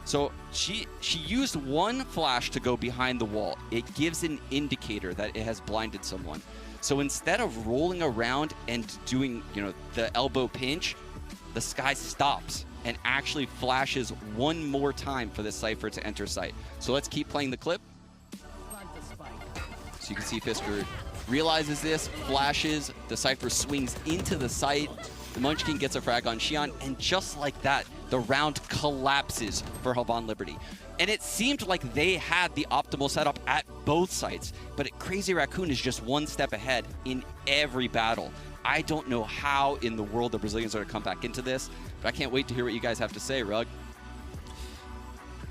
So she used one flash to go behind the wall. It gives an indicator that it has blinded someone. So instead of rolling around and doing, the elbow pinch, the Sky stops and actually flashes one more time for the Cypher to enter site. So let's keep playing the clip. So you can see Fisker realizes this, flashes, the Cypher swings into the site, the Munchkin gets a frag on Xion, and just like that, the round collapses for Havan Liberty. And it seemed like they had the optimal setup at both sites, but Crazy Raccoon is just one step ahead in every battle. I don't know how in the world the Brazilians are going to come back into this, but I can't wait to hear what you guys have to say, Rug.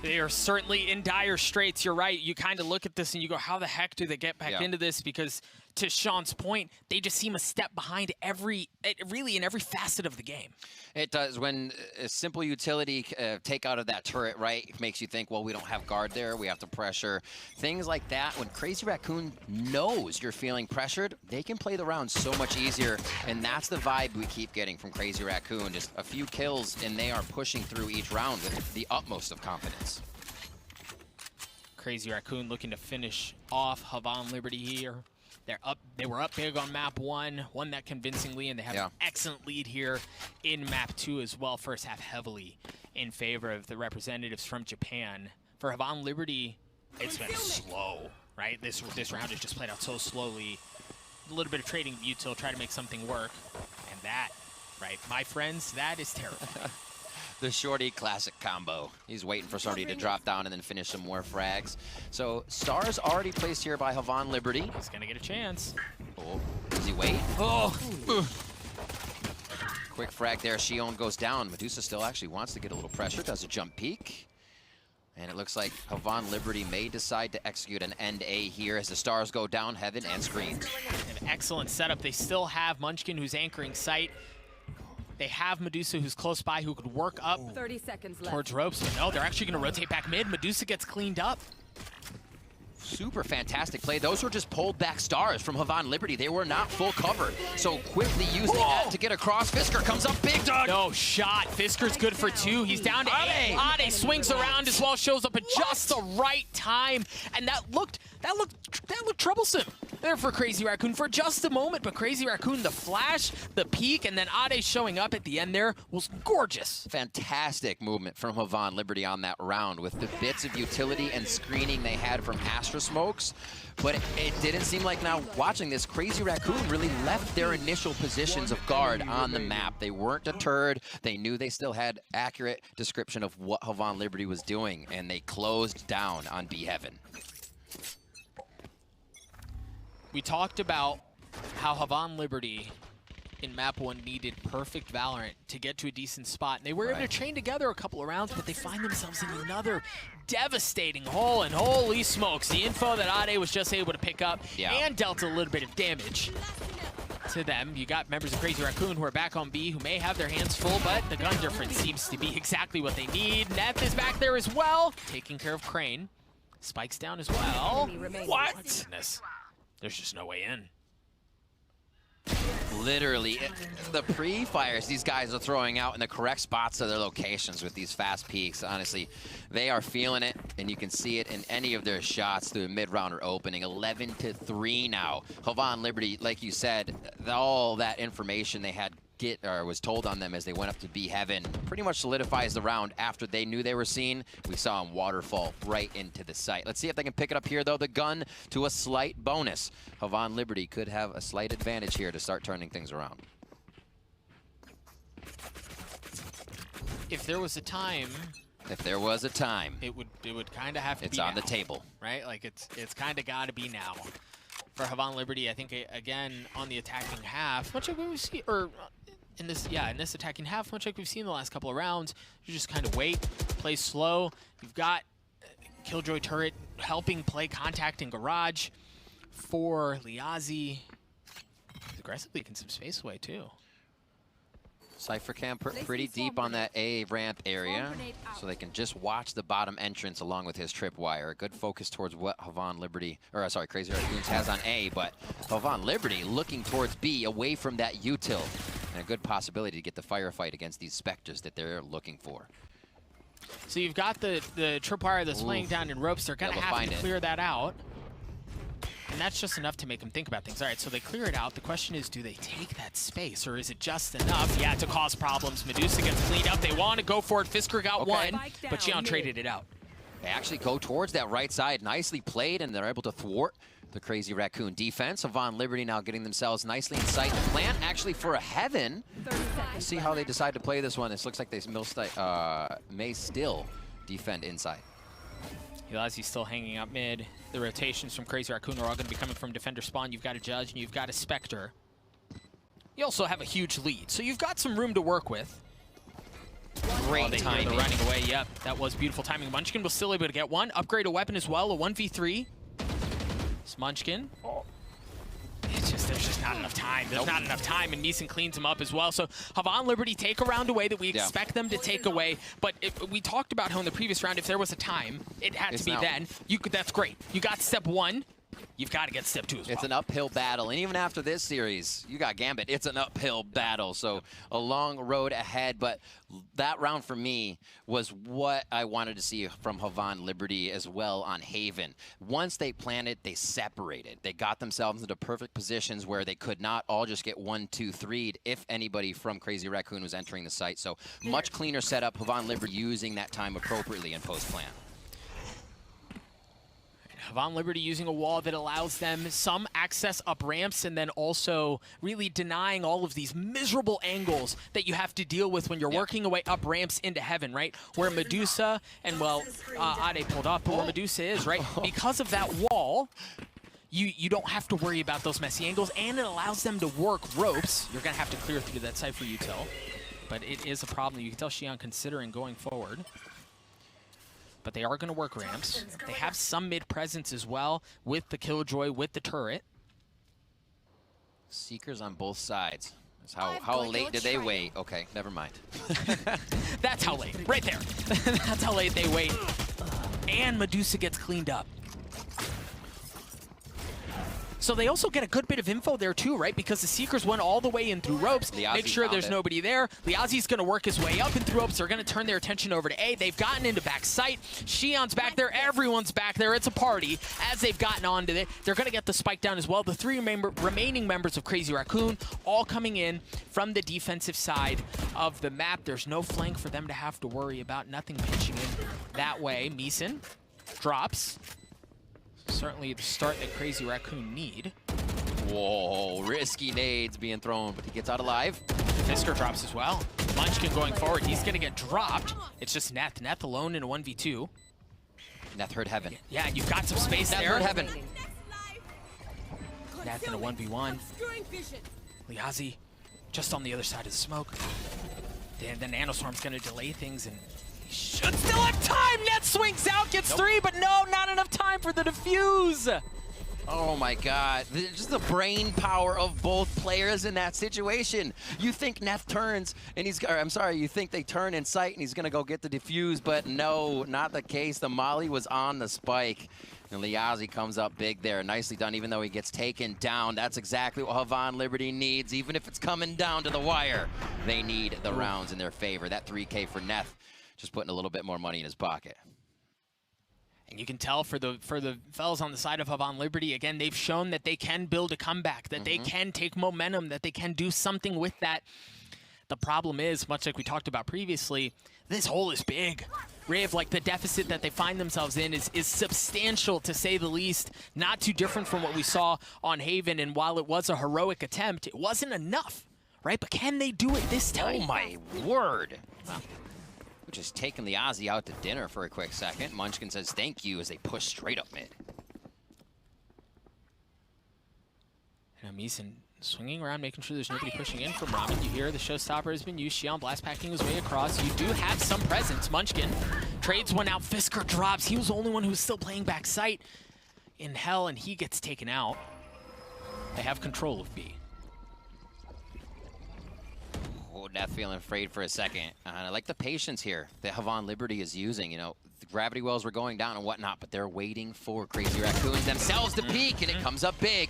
They are certainly in dire straits. You're right. You kind of look at this and you go, how the heck do they get back into this? Because to Sean's point, they just seem a step behind really in every facet of the game. It does. When a simple utility take out of that turret, right, it makes you think, well, we don't have guard there. We have to pressure. Things like that. When Crazy Raccoon knows you're feeling pressured, they can play the round so much easier. And that's the vibe we keep getting from Crazy Raccoon. Just a few kills, and they are pushing through each round with the utmost of confidence. Crazy Raccoon looking to finish off Havan Liberty here. They were up big on map 1, won that convincingly, and they have an excellent lead here in map 2 as well. First half heavily in favor of the representatives from Japan. For Havan Liberty, it's been slow, right? This round has just played out so slowly. A little bit of trading of util, try to make something work. And that, right, my friends, that is terrible. The Shorty classic combo. He's waiting for somebody to drop down and then finish some more frags. So stars already placed here by Havan Liberty. He's gonna get a chance. Oh, does he wait? Oh! Quick frag there. Xion goes down. Medusa still actually wants to get a little pressure. Does a jump peek. And it looks like Havan Liberty may decide to execute an end A here as the stars go down, Heaven, and screens. An excellent setup. They still have Munchkin, who's anchoring site. They have Medusa, who's close by, who could work up 30 seconds left. towards ropes. But no, they're actually going to rotate back mid. Medusa gets cleaned up. Super fantastic play. Those were just pulled back stars from Havan Liberty. They were not full cover. So quickly using that to get across. Fisker comes up big, dog. No shot. Fisker's good for 2. He's down to 8. Ade swings around as well, shows up at just the right time. And that looked troublesome there for Crazy Raccoon for just a moment. But Crazy Raccoon, the flash, the peak, and then Ade showing up at the end there was gorgeous. Fantastic movement from Havan Liberty on that round with the bits of utility and screening they had from Astra Smokes. But it didn't seem like, now watching this, Crazy Raccoon really left their initial positions of guard on the map. They weren't deterred. They knew they still had accurate description of what Havan Liberty was doing, and they closed down on B Heaven. We talked about how Havan Liberty in map 1 needed perfect Valorant to get to a decent spot. And they were able to train together a couple of rounds, but they find themselves in another devastating hole. And holy smokes, the info that Ade was just able to pick up and dealt a little bit of damage to them. You got members of Crazy Raccoon who are back on B who may have their hands full, but the gun difference seems to be exactly what they need. Neth is back there as well, taking care of Crane. Spikes down as well. What? Goodness. There's just no way in. Literally, the pre-fires these guys are throwing out in the correct spots of their locations with these fast peaks. Honestly, they are feeling it, and you can see it in any of their shots through a mid-rounder opening. 11-3 now. Havan Liberty, like you said, all that information they had was told on them as they went up to B Heaven pretty much solidifies the round after they knew they were seen. We saw them waterfall right into the site. Let's see if they can pick it up here, though. The gun to a slight bonus. Havan Liberty could have a slight advantage here to start turning things around. If there was a time, it would kind of have to be It's on now, the table. right? Like it's kind of got to be now. For Havan Liberty, I think again on the attacking half, much like we see, or in this attacking half, much like we've seen the last couple of rounds, you just kind of wait, play slow. You've got Killjoy Turret helping play contact in garage for Liazi. He's aggressively taking some space away too. Cypher Camp pretty deep on that A ramp area, so they can just watch the bottom entrance along with his tripwire. A good focus towards what Havan Liberty, or sorry, Crazy Raccoons has on A, but Havan Liberty looking towards B, away from that util, and a good possibility to get the firefight against these Spectres that they're looking for. So you've got the tripwire that's laying down in ropes. They're gonna have to clear that out. And that's just enough to make them think about things. All right, so they clear it out. The question is, do they take that space, or is it just enough, to cause problems? Medusa gets cleaned up. They want to go for it. Fisker got one, but Xion traded it out. They actually go towards that right side. Nicely played, and they're able to thwart the Crazy Raccoon defense. Havan Liberty now getting themselves nicely in sight. The plan actually for a Heaven. Let's see how they decide to play this one. This looks like they may still defend inside. He's still hanging out mid. The rotations from Crazy Raccoon are all going to be coming from defender spawn. You've got a Judge and you've got a Spectre. You also have a huge lead, so you've got some room to work with. Great timing. They're running away. Yep, that was beautiful timing. Munchkin was still able to get one. Upgrade a weapon as well, a 1v3. It's Munchkin. There's just not enough time. There's not enough time, and Neeson cleans him up as well. So Havan Liberty take a round away that we expect them to take away. But we talked about how in the previous round, if there was a time, it had to be then. That's great. You got step 1. You've got to get step 2 as well. It's an uphill battle, and even after this series, you got Gambit. It's an uphill battle, so a long road ahead. But that round for me was what I wanted to see from Havan Liberty as well on Haven. Once they planted, they separated. They got themselves into perfect positions where they could not all just get 1, 2, 3'd if anybody from Crazy Raccoon was entering the site. So much cleaner setup. Havan Liberty using that time appropriately in post-plan. Havan Liberty using a wall that allows them some access up ramps, and then also really denying all of these miserable angles that you have to deal with when you're working away up ramps into Heaven, right? Where Medusa and, well, Ade pulled up, but where Medusa is, right? Because of that wall, you don't have to worry about those messy angles, and it allows them to work ropes. You're going to have to clear through that Cypher util, but it is a problem. You can tell Xion considering going forward. But they are going to work ramps. They have some mid-presence as well with the Killjoy, with the turret. Seekers on both sides. How late did they wait? Okay, never mind. That's how late, right there. That's how late they wait. And Medusa gets cleaned up. So they also get a good bit of info there too, right? Because the Seekers went all the way in through ropes, make sure there's nobody there. Liazi's going to work his way up and through ropes. They're going to turn their attention over to A. They've gotten into back sight. Shion's back there. Everyone's back there. It's a party as they've gotten onto it. They're going to get the spike down as well. The three remaining members of Crazy Raccoon all coming in from the defensive side of the map. There's no flank for them to have to worry about. Nothing pinching in that way. Meeson drops. Certainly the start that Crazy Raccoon need. Whoa, risky nades being thrown, but he gets out alive. Fisker drops as well. Munchkin going forward. He's going to get dropped. It's just Neth. Neth alone in a 1v2. Neth heard Heaven. Yeah, you've got some space there. Neth heard Heaven. Neth in a 1v1. Liazi just on the other side of the smoke. The Nanoswarm's going to delay things, and he should still have time. Neth swings out, gets three, but no, not enough time for the defuse. Oh my God, just the brain power of both players in that situation. You think Neth turns and you think they turn in sight and he's gonna go get the defuse, but no, not the case. The molly was on the spike. And Liazi comes up big there. Nicely done, even though he gets taken down. That's exactly what Havan Liberty needs. Even if it's coming down to the wire, they need the rounds in their favor. That 3K for Neth, just putting a little bit more money in his pocket. And you can tell for the fellas on the side of Havan Liberty, again, they've shown that they can build a comeback, that they can take momentum, that they can do something with that. The problem is, much like we talked about previously, this hole is big. Riv, like the deficit that they find themselves in is substantial, to say the least. Not too different from what we saw on Haven, and while it was a heroic attempt, it wasn't enough, right? But can they do it this time? Oh my word. Wow. We're just taking the Aussie out to dinner for a quick second. Munchkin says thank you as they push straight up mid. And Meeson swinging around, making sure there's nobody pushing in from Ramen. You hear the showstopper has been used. Xion blast packing his way across. You do have some presence. Munchkin trades one out. Fisker drops. He was the only one who was still playing back sight in hell, and he gets taken out. They have control of B. Oh, Neth feeling afraid for a second. I like the patience here that Havan Liberty is using. You know, the gravity wells were going down and whatnot, but they're waiting for Crazy Raccoons themselves to peak, and it comes up big.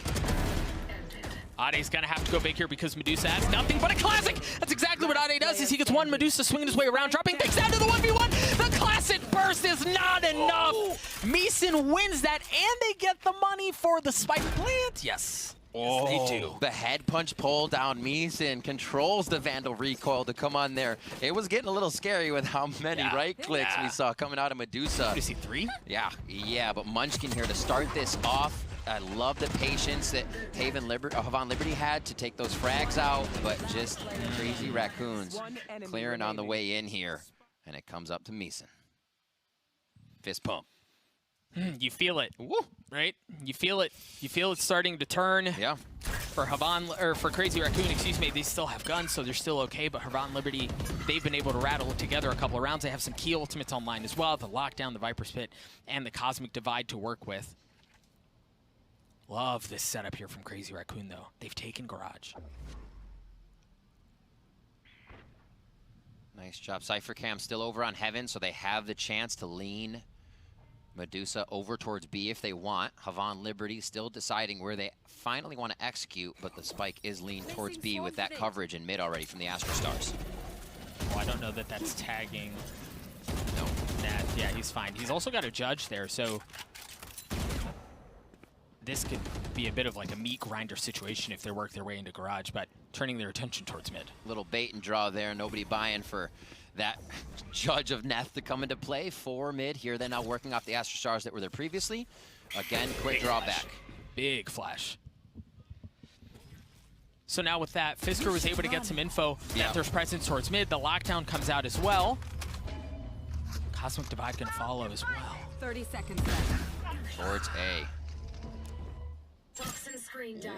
Ade's gonna have to go big here because Medusa has nothing but a classic. That's exactly what Ade does, is he gets one Medusa swinging his way around, dropping things down to the 1v1. The classic burst is not enough. Meeson wins that, and they get the money for the spike plant. Yes. Oh, yes, they do. The head punch pull down. Meeson controls the Vandal recoil to come on there. It was getting a little scary with how many right clicks we saw coming out of Medusa. Did you see 3? Yeah, but Munchkin here to start this off. I love the patience that Havan Liberty had to take those frags out, but just Crazy Raccoons clearing on the way in here. And it comes up to Meeson. Fist pump. You feel it, right? You feel it. You feel it starting to turn. Yeah. For Havan, or for Crazy Raccoon, excuse me, they still have guns, so they're still okay. But Havan Liberty, they've been able to rattle together a couple of rounds. They have some key ultimates online as well. The Lockdown, the Viper's Pit, and the Cosmic Divide to work with. Love this setup here from Crazy Raccoon, though. They've taken Garage. Nice job. Cypher Cam still over on Heaven, so they have the chance to lean Medusa over towards B if they want. Havan Liberty still deciding where they finally want to execute, but the spike is leaned towards B with that coverage in mid already from the Astro Stars. Oh, I don't know that that's tagging. No. Nah, yeah, he's fine. He's also got a judge there, so this could be a bit of like a meat grinder situation if they work their way into Garage, but turning their attention towards mid. Little bait and draw there. Nobody buying for that judge of Neth to come into play for mid. Here they're now working off the Astro Stars that were there previously. Again, quick drawback. Big flash. So now with that, Fisker was able to get some info that there's presence towards mid. The Lockdown comes out as well. Cosmic Divide gonna follow as well. 30 seconds left. Towards A. Toxin screen down.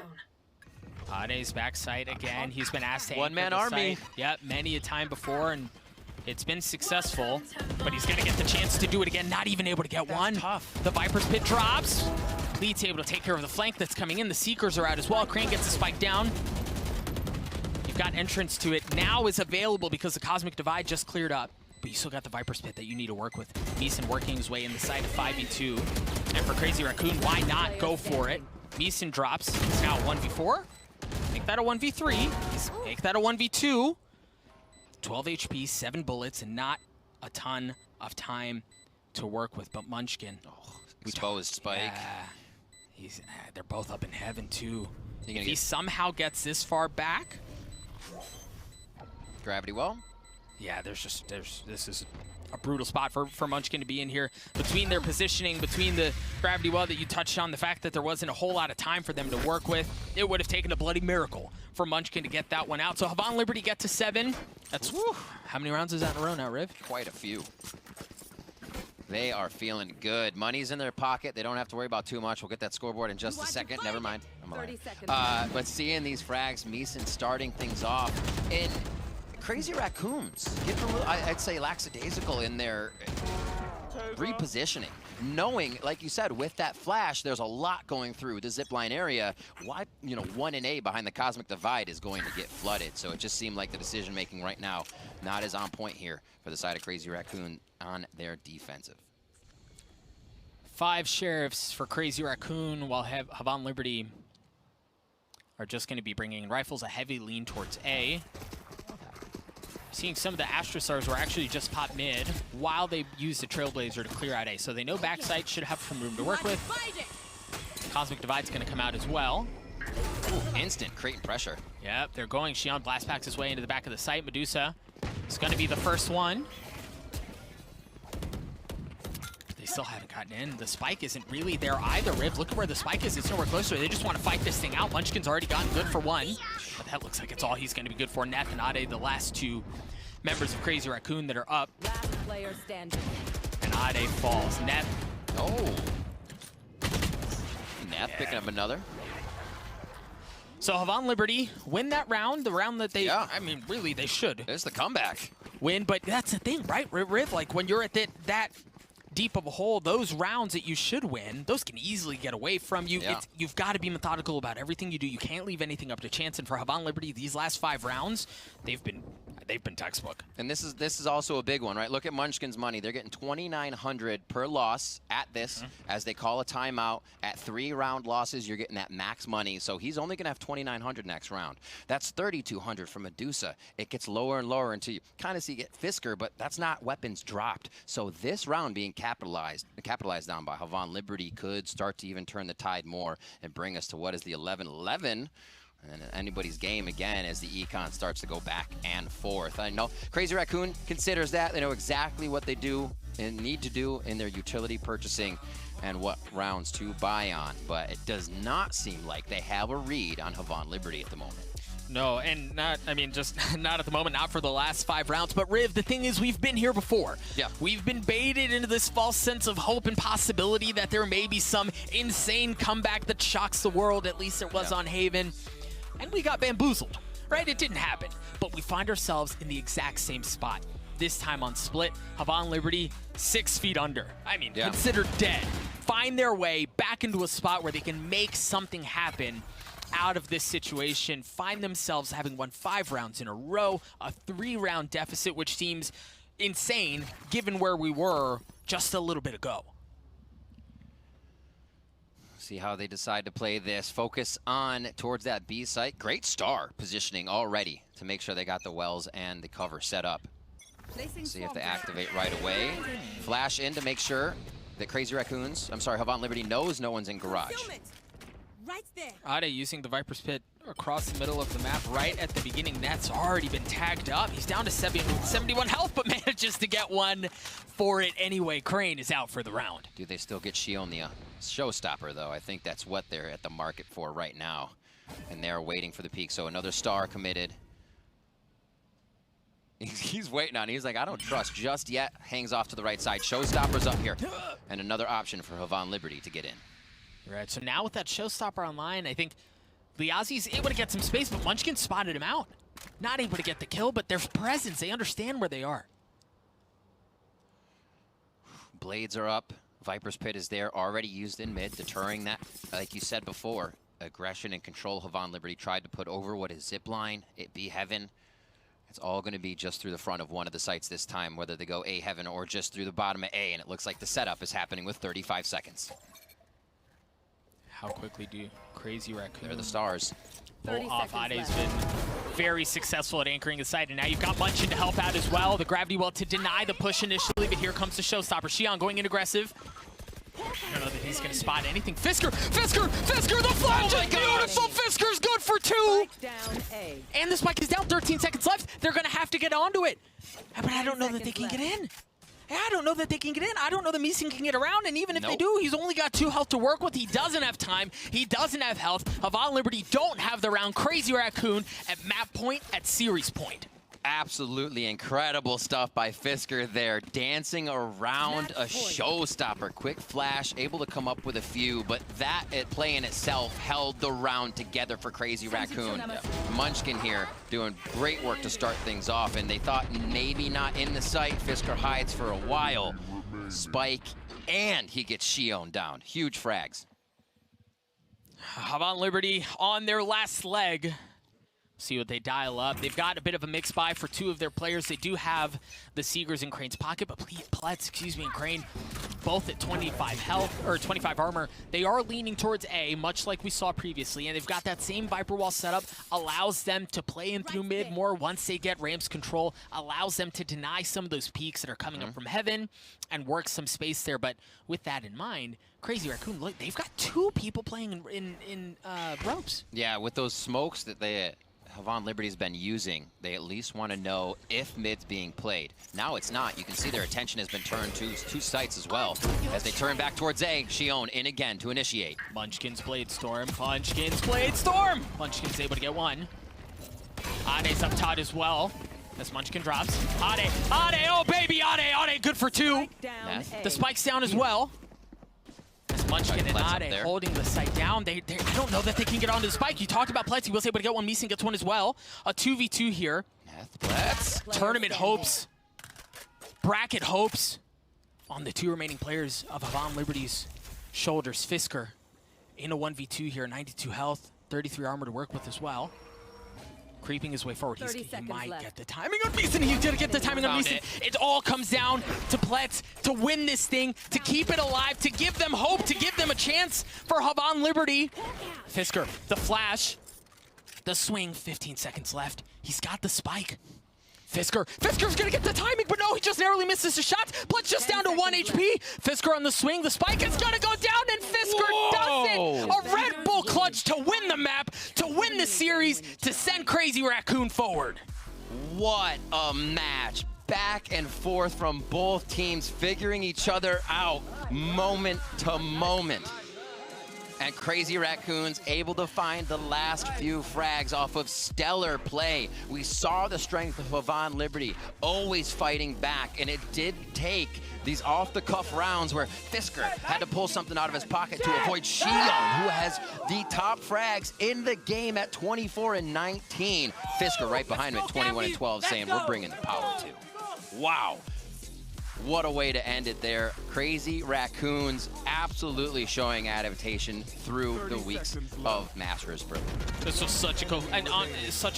Ade's backside again. He's been asked to One-man anchor the army. site. Yep, many a time before, and it's been successful. But he's gonna get the chance to do it again. Not even able to get one. Tough. The Viper's Pit drops. Lead's able to take care of the flank that's coming in. The Seekers are out as well. Crane gets the spike down. You've got entrance to it. Now is available because the Cosmic Divide just cleared up. But you still got the Viper's Pit that you need to work with. Meeson working his way in the side of 5v2. And for Crazy Raccoon, why not go for it? Meeson drops. It's now a 1v4. Make that a 1v3. Make that a 1v2. 12 HP, 7 bullets, and not a ton of time to work with. But Munchkin, exposed Spike. Yeah, they're both up in heaven too. If he get somehow gets this far back, gravity well. yeah, this is a brutal spot for Munchkin to be in here. Between their positioning, between the gravity well that you touched on, the fact that there wasn't a whole lot of time for them to work with, it would have taken a bloody miracle for Munchkin to get that one out. So Havan Liberty get to 7. That's, how many rounds is that in a row now, Riv? Quite a few. They are feeling good. Money's in their pocket. They don't have to worry about too much. We'll get that scoreboard in just a second. Never mind. I'm lying. But seeing these frags, Meeson starting things off, and Crazy Raccoons getting a little, I'd say, lackadaisical in their repositioning. Knowing, like you said, with that flash, there's a lot going through the zipline area. Why, 1 and A behind the Cosmic Divide is going to get flooded. So it just seemed like the decision making right now not as on point here for the side of Crazy Raccoon on their defensive. 5 sheriffs for Crazy Raccoon, while Havan Liberty are just going to be bringing rifles, a heavy lean towards A. Seeing some of the Astrostars were actually just pop mid while they used the Trailblazer to clear out A. So they know backside should have some room to work with. Cosmic Divide's going to come out as well. Ooh, instant creating pressure. Yep, they're going. Xion blast packs his way into the back of the site. Medusa is going to be the first one. They still haven't gotten in. The spike isn't really there either, Riv. Look at where the spike is. It's nowhere closer. They just want to fight this thing out. Munchkin's already gotten good for 1. But that looks like it's all he's going to be good for. Neth and Ade, the last 2 members of Crazy Raccoon that are up. Last player standing. And Ade falls. Neth. Oh. Neth picking up another. So Havan Liberty win that round, the round that they, Yeah. I mean, really, they should There's the comeback. win. But that's the thing, right, Riv? Like, when you're at that deep of a hole, those rounds that you should win, those can easily get away from you. Yeah. You've got to be methodical about everything you do. You can't leave anything up to chance. And for Havan Liberty, these last 5 rounds, they've been textbook. And this is also a big one, right? Look at Munchkin's money. They're getting 2,900 per loss at this, as they call a timeout. At 3-round losses, you're getting that max money. So he's only going to have 2,900 next round. That's 3,200 from Medusa. It gets lower and lower until you kind of see get Fisker, but that's not weapons dropped. So this round being capitalized on by Havan Liberty could start to even turn the tide more and bring us to what is the 11-11. And anybody's game again as the econ starts to go back and forth. I know Crazy Raccoon considers that. They know exactly what they do and need to do in their utility purchasing and what rounds to buy on. But it does not seem like they have a read on Havan Liberty at the moment. No, and just not at the moment, not for the last 5 rounds. But Riv, the thing is, we've been here before. Yeah. We've been baited into this false sense of hope and possibility that there may be some insane comeback that shocks the world. At least it was on Haven. And we got bamboozled, right? It didn't happen. But we find ourselves in the exact same spot. This time on Split, Havan Liberty 6 feet under. Considered dead. Find their way back into a spot where they can make something happen out of this situation. Find themselves having won 5 rounds in a row, a 3-round deficit, which seems insane given where we were just a little bit ago. See how they decide to play this. Focus on towards that B site. Great star positioning already to make sure they got the wells and the cover set up. See if they activate right away. Flash in to make sure that Havan Liberty knows no one's in garage. Right there. Ade using the Viper's Pit across the middle of the map right at the beginning. Net's already been tagged up. He's down to 71 health, but manages to get one for it anyway. Crane is out for the round. Do they still get Shion the showstopper, though? I think that's what they're at the market for right now. And they're waiting for the peak. So another star committed. He's waiting on it. He's like, I don't trust just yet. Hangs off to the right side. Showstopper's up here. And another option for Havan Liberty to get in. Right, so now with that showstopper online, I think Liazi's able to get some space, but Munchkin spotted him out. Not able to get the kill, but their presence, they understand where they are. Blades are up. Viper's Pit is there, already used in mid, deterring that, like you said before, aggression and control Havan Liberty tried to put over what is zipline, it be heaven. It's all going to be just through the front of one of the sites this time, whether they go A heaven or just through the bottom of A, and it looks like the setup is happening with 35 seconds. How quickly do Crazy Raccoon? They're the stars. Pull off. Ade's been very successful at anchoring the site, and now you've got Munchin to help out as well. The gravity well to deny the push initially, but here comes the showstopper. Xion going in aggressive. I don't know that he's going to spot anything. Fisker, the flash is beautiful. Fisker's good for 2. Down A. And the spike is down, 13 seconds left. They're going to have to get onto it. But I don't know that they can get in. I don't know that they can get in. I don't know that Meeson can get around, and even if they do, he's only got 2 health to work with. He doesn't have time. He doesn't have health. Havan Liberty don't have the round. Crazy Raccoon at map point, at series point. Absolutely incredible stuff by Fisker there, dancing around a showstopper. Quick flash, able to come up with a few, but that play in itself held the round together for Crazy Raccoon. Munchkin here doing great work to start things off, and they thought maybe not in the sight. Fisker hides for a while. Spike, and he gets Xion down. Huge frags. Havan Liberty on their last leg. See what they dial up. They've got a bit of a mix buy for 2 of their players. They do have the Seegers in Crane's pocket, but Pletz, and Crane both at 25 health, or 25 armor. They are leaning towards A, much like we saw previously, and they've got that same Viper Wall setup, allows them to play in through mid more once they get Ramps control, allows them to deny some of those peaks that are coming up from Heaven and work some space there. But with that in mind, Crazy Raccoon, look, they've got 2 people playing in ropes. Yeah, with those smokes that Havan Liberty's been using, they at least want to know if mid's being played. Now it's not. You can see their attention has been turned to 2 sites as well. As they turn back towards A, Xion in again to initiate. Munchkin's Blade Storm. Munchkin's able to get 1. Ade's up top as well. As Munchkin drops. Ade, oh baby, Ade, good for 2. The spike's down as well. Munchkin and Ade holding the site down. I don't know that they can get onto the spike. You talked about Pletz. He was able to get 1. Meeson gets 1 as well. A 2v2 here. Pletz. Tournament hopes. Bracket hopes on the 2 remaining players of Havan Liberty's shoulders. Fisker in a 1v2 here. 92 health. 33 armor to work with as well. Creeping his way forward. He might get the timing on Meeson. He's going to get the timing on Meeson. It all comes down to Pletz to win this thing, to keep it alive, to give them hope, to give them a chance for Havan Liberty. Fisker, the flash, the swing, 15 seconds left. He's got the spike. Fisker's going to get the timing, but no, he just narrowly misses the shot. Pletz just down to 1 HP. Fisker on the swing. The spike is going to go down, and Fisker does it. A Red Bull clutch to win the map, to win the series, to send Crazy Raccoon forward. What a match. Back and forth from both teams, figuring each other out moment to moment. And Crazy Raccoon's able to find the last few frags off of stellar play. We saw the strength of Havan Liberty, always fighting back, and it did take these off-the-cuff rounds where Fisker had to pull something out of his pocket to avoid Xion, who has the top frags in the game at 24 and 19. Fisker right behind him at 21 and 12, saying, we're bringing the power too. Wow. What a way to end it there. Crazy Raccoons absolutely showing adaptation through the weeks of Masters Berlin. This was such a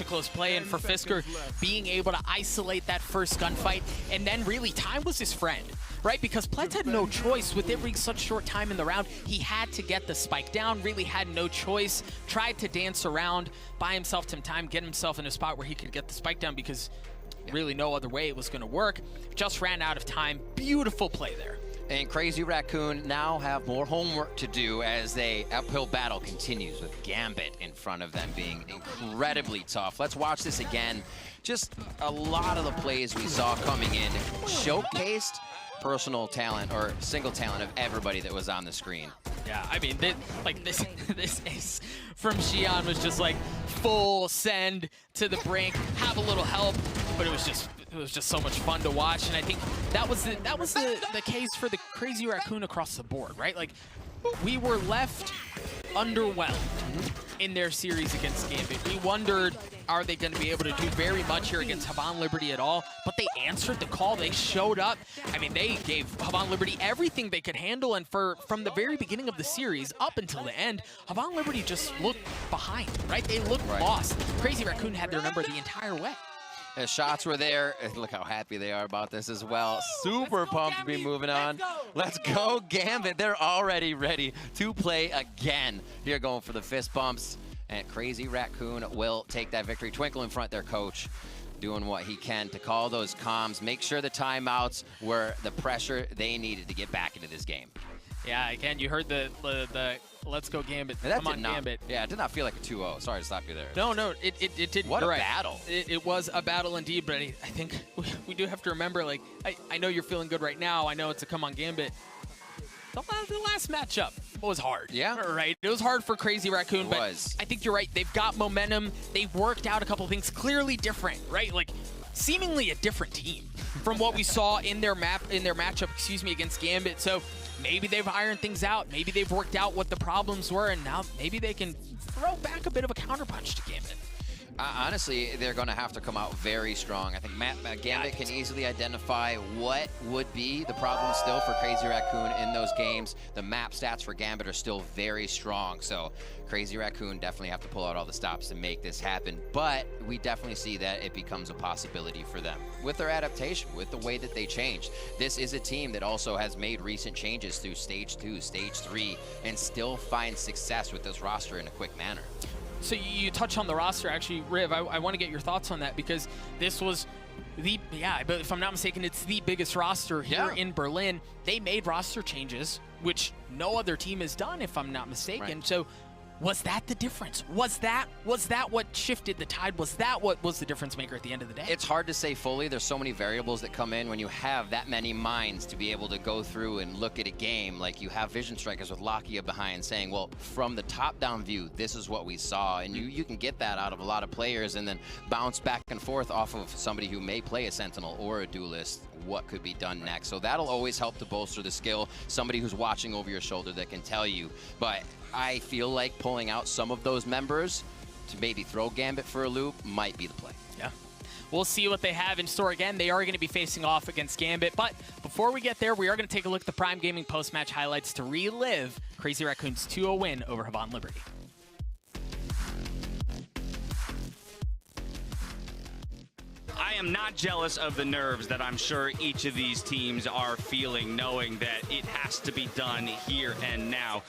close play, and for Fisker being able to isolate that first gunfight, and then really time was his friend, right? Because Pletz had no choice with it being such short time in the round. He had to get the spike down, really had no choice, tried to dance around, buy himself some time, get himself in a spot where he could get the spike down because really no other way it was going to work. Just ran out of time. Beautiful play there. And Crazy Raccoon now have more homework to do as the uphill battle continues with Gambit in front of them being incredibly tough. Let's watch this again. Just a lot of the plays we saw coming in showcased personal talent or single talent of everybody that was on the screen. Yeah, I mean, this ace from Xion was just like full send to the brink, have a little help, but it was just so much fun to watch. And I think that was the case for the Crazy Raccoon across the board, right? Like, we were left underwhelmed in their series against Gambit. We wondered, are they going to be able to do very much here against Havan Liberty at all? But they answered the call. They showed up. I mean, they gave Havan Liberty everything they could handle. And from the very beginning of the series up until the end, Havan Liberty just looked behind, right? They looked lost. Crazy Raccoon had their number the entire way. The shots were there. Look how happy they are about this as well. Super pumped to be moving on. Let's go, Gambit. They're already ready to play again. Here going for the fist bumps. And Crazy Raccoon will take that victory. Twinkle in front, their coach, doing what he can to call those comms, make sure the timeouts were the pressure they needed to get back into this game. Yeah, again, you heard the let's go Gambit. Come on, Gambit. Yeah, it did not feel like a 2-0. Sorry to stop you there. No, it did. What a right. battle. It was a battle indeed, but I think we do have to remember, like, I know you're feeling good right now. I know it's a come on Gambit. The last matchup was hard. Yeah. Right. It was hard for Crazy Raccoon, but I think you're right. They've got momentum. They've worked out a couple things clearly different, right? Like seemingly a different team from what we saw in their matchup, against Gambit. So maybe they've ironed things out. Maybe they've worked out what the problems were, and now maybe they can throw back a bit of a counterpunch to Gambit. Honestly, they're going to have to come out very strong. I think Gambit can easily identify what would be the problem still for Crazy Raccoon in those games. The map stats for Gambit are still very strong, so Crazy Raccoon definitely have to pull out all the stops to make this happen. But we definitely see that it becomes a possibility for them with their adaptation, with the way that they changed. This is a team that also has made recent changes through Stage 2, Stage 3, and still finds success with this roster in a quick manner. So you touch on the roster, actually, Riv. I want to get your thoughts on that because this was but if I'm not mistaken, it's the biggest roster here in Berlin. They made roster changes, which no other team has done, if I'm not mistaken. Right. So was that the difference? Was that what shifted the tide? Was that what was the difference maker at the end of the day? It's hard to say fully. There's so many variables that come in when you have that many minds to be able to go through and look at a game. Like you have Vision Strikers with Lakia behind saying, well, from the top-down view, this is what we saw. And you can get that out of a lot of players and then bounce back and forth off of somebody who may play a Sentinel or a Duelist, what could be done next. So that'll always help to bolster the skill. Somebody who's watching over your shoulder that can tell you. But I feel like pulling out some of those members to maybe throw Gambit for a loop might be the play. Yeah. We'll see what they have in store. Again, they are going to be facing off against Gambit. But before we get there, we are going to take a look at the Prime Gaming post-match highlights to relive Crazy Raccoon's 2-0 win over Havan Liberty. I am not jealous of the nerves that I'm sure each of these teams are feeling, knowing that it has to be done here and now.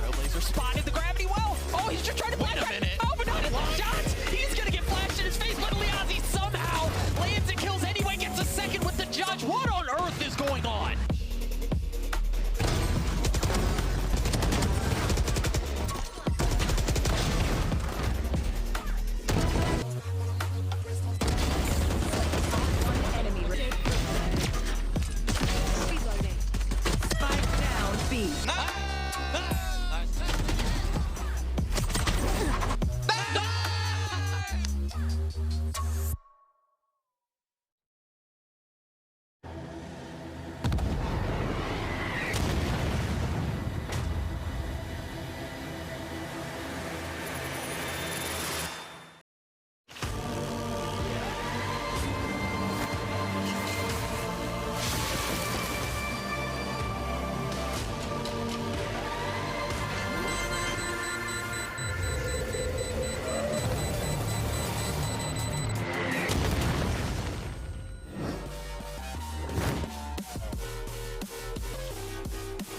Trailblazer spotted the gravity well. Oh, he's just trying to blast it. Oh, but not enough shots. He's going to get flashed in his face, but Liazi somehow lands and kills anyway, gets a second with the judge. What on earth is going on? Spike down B.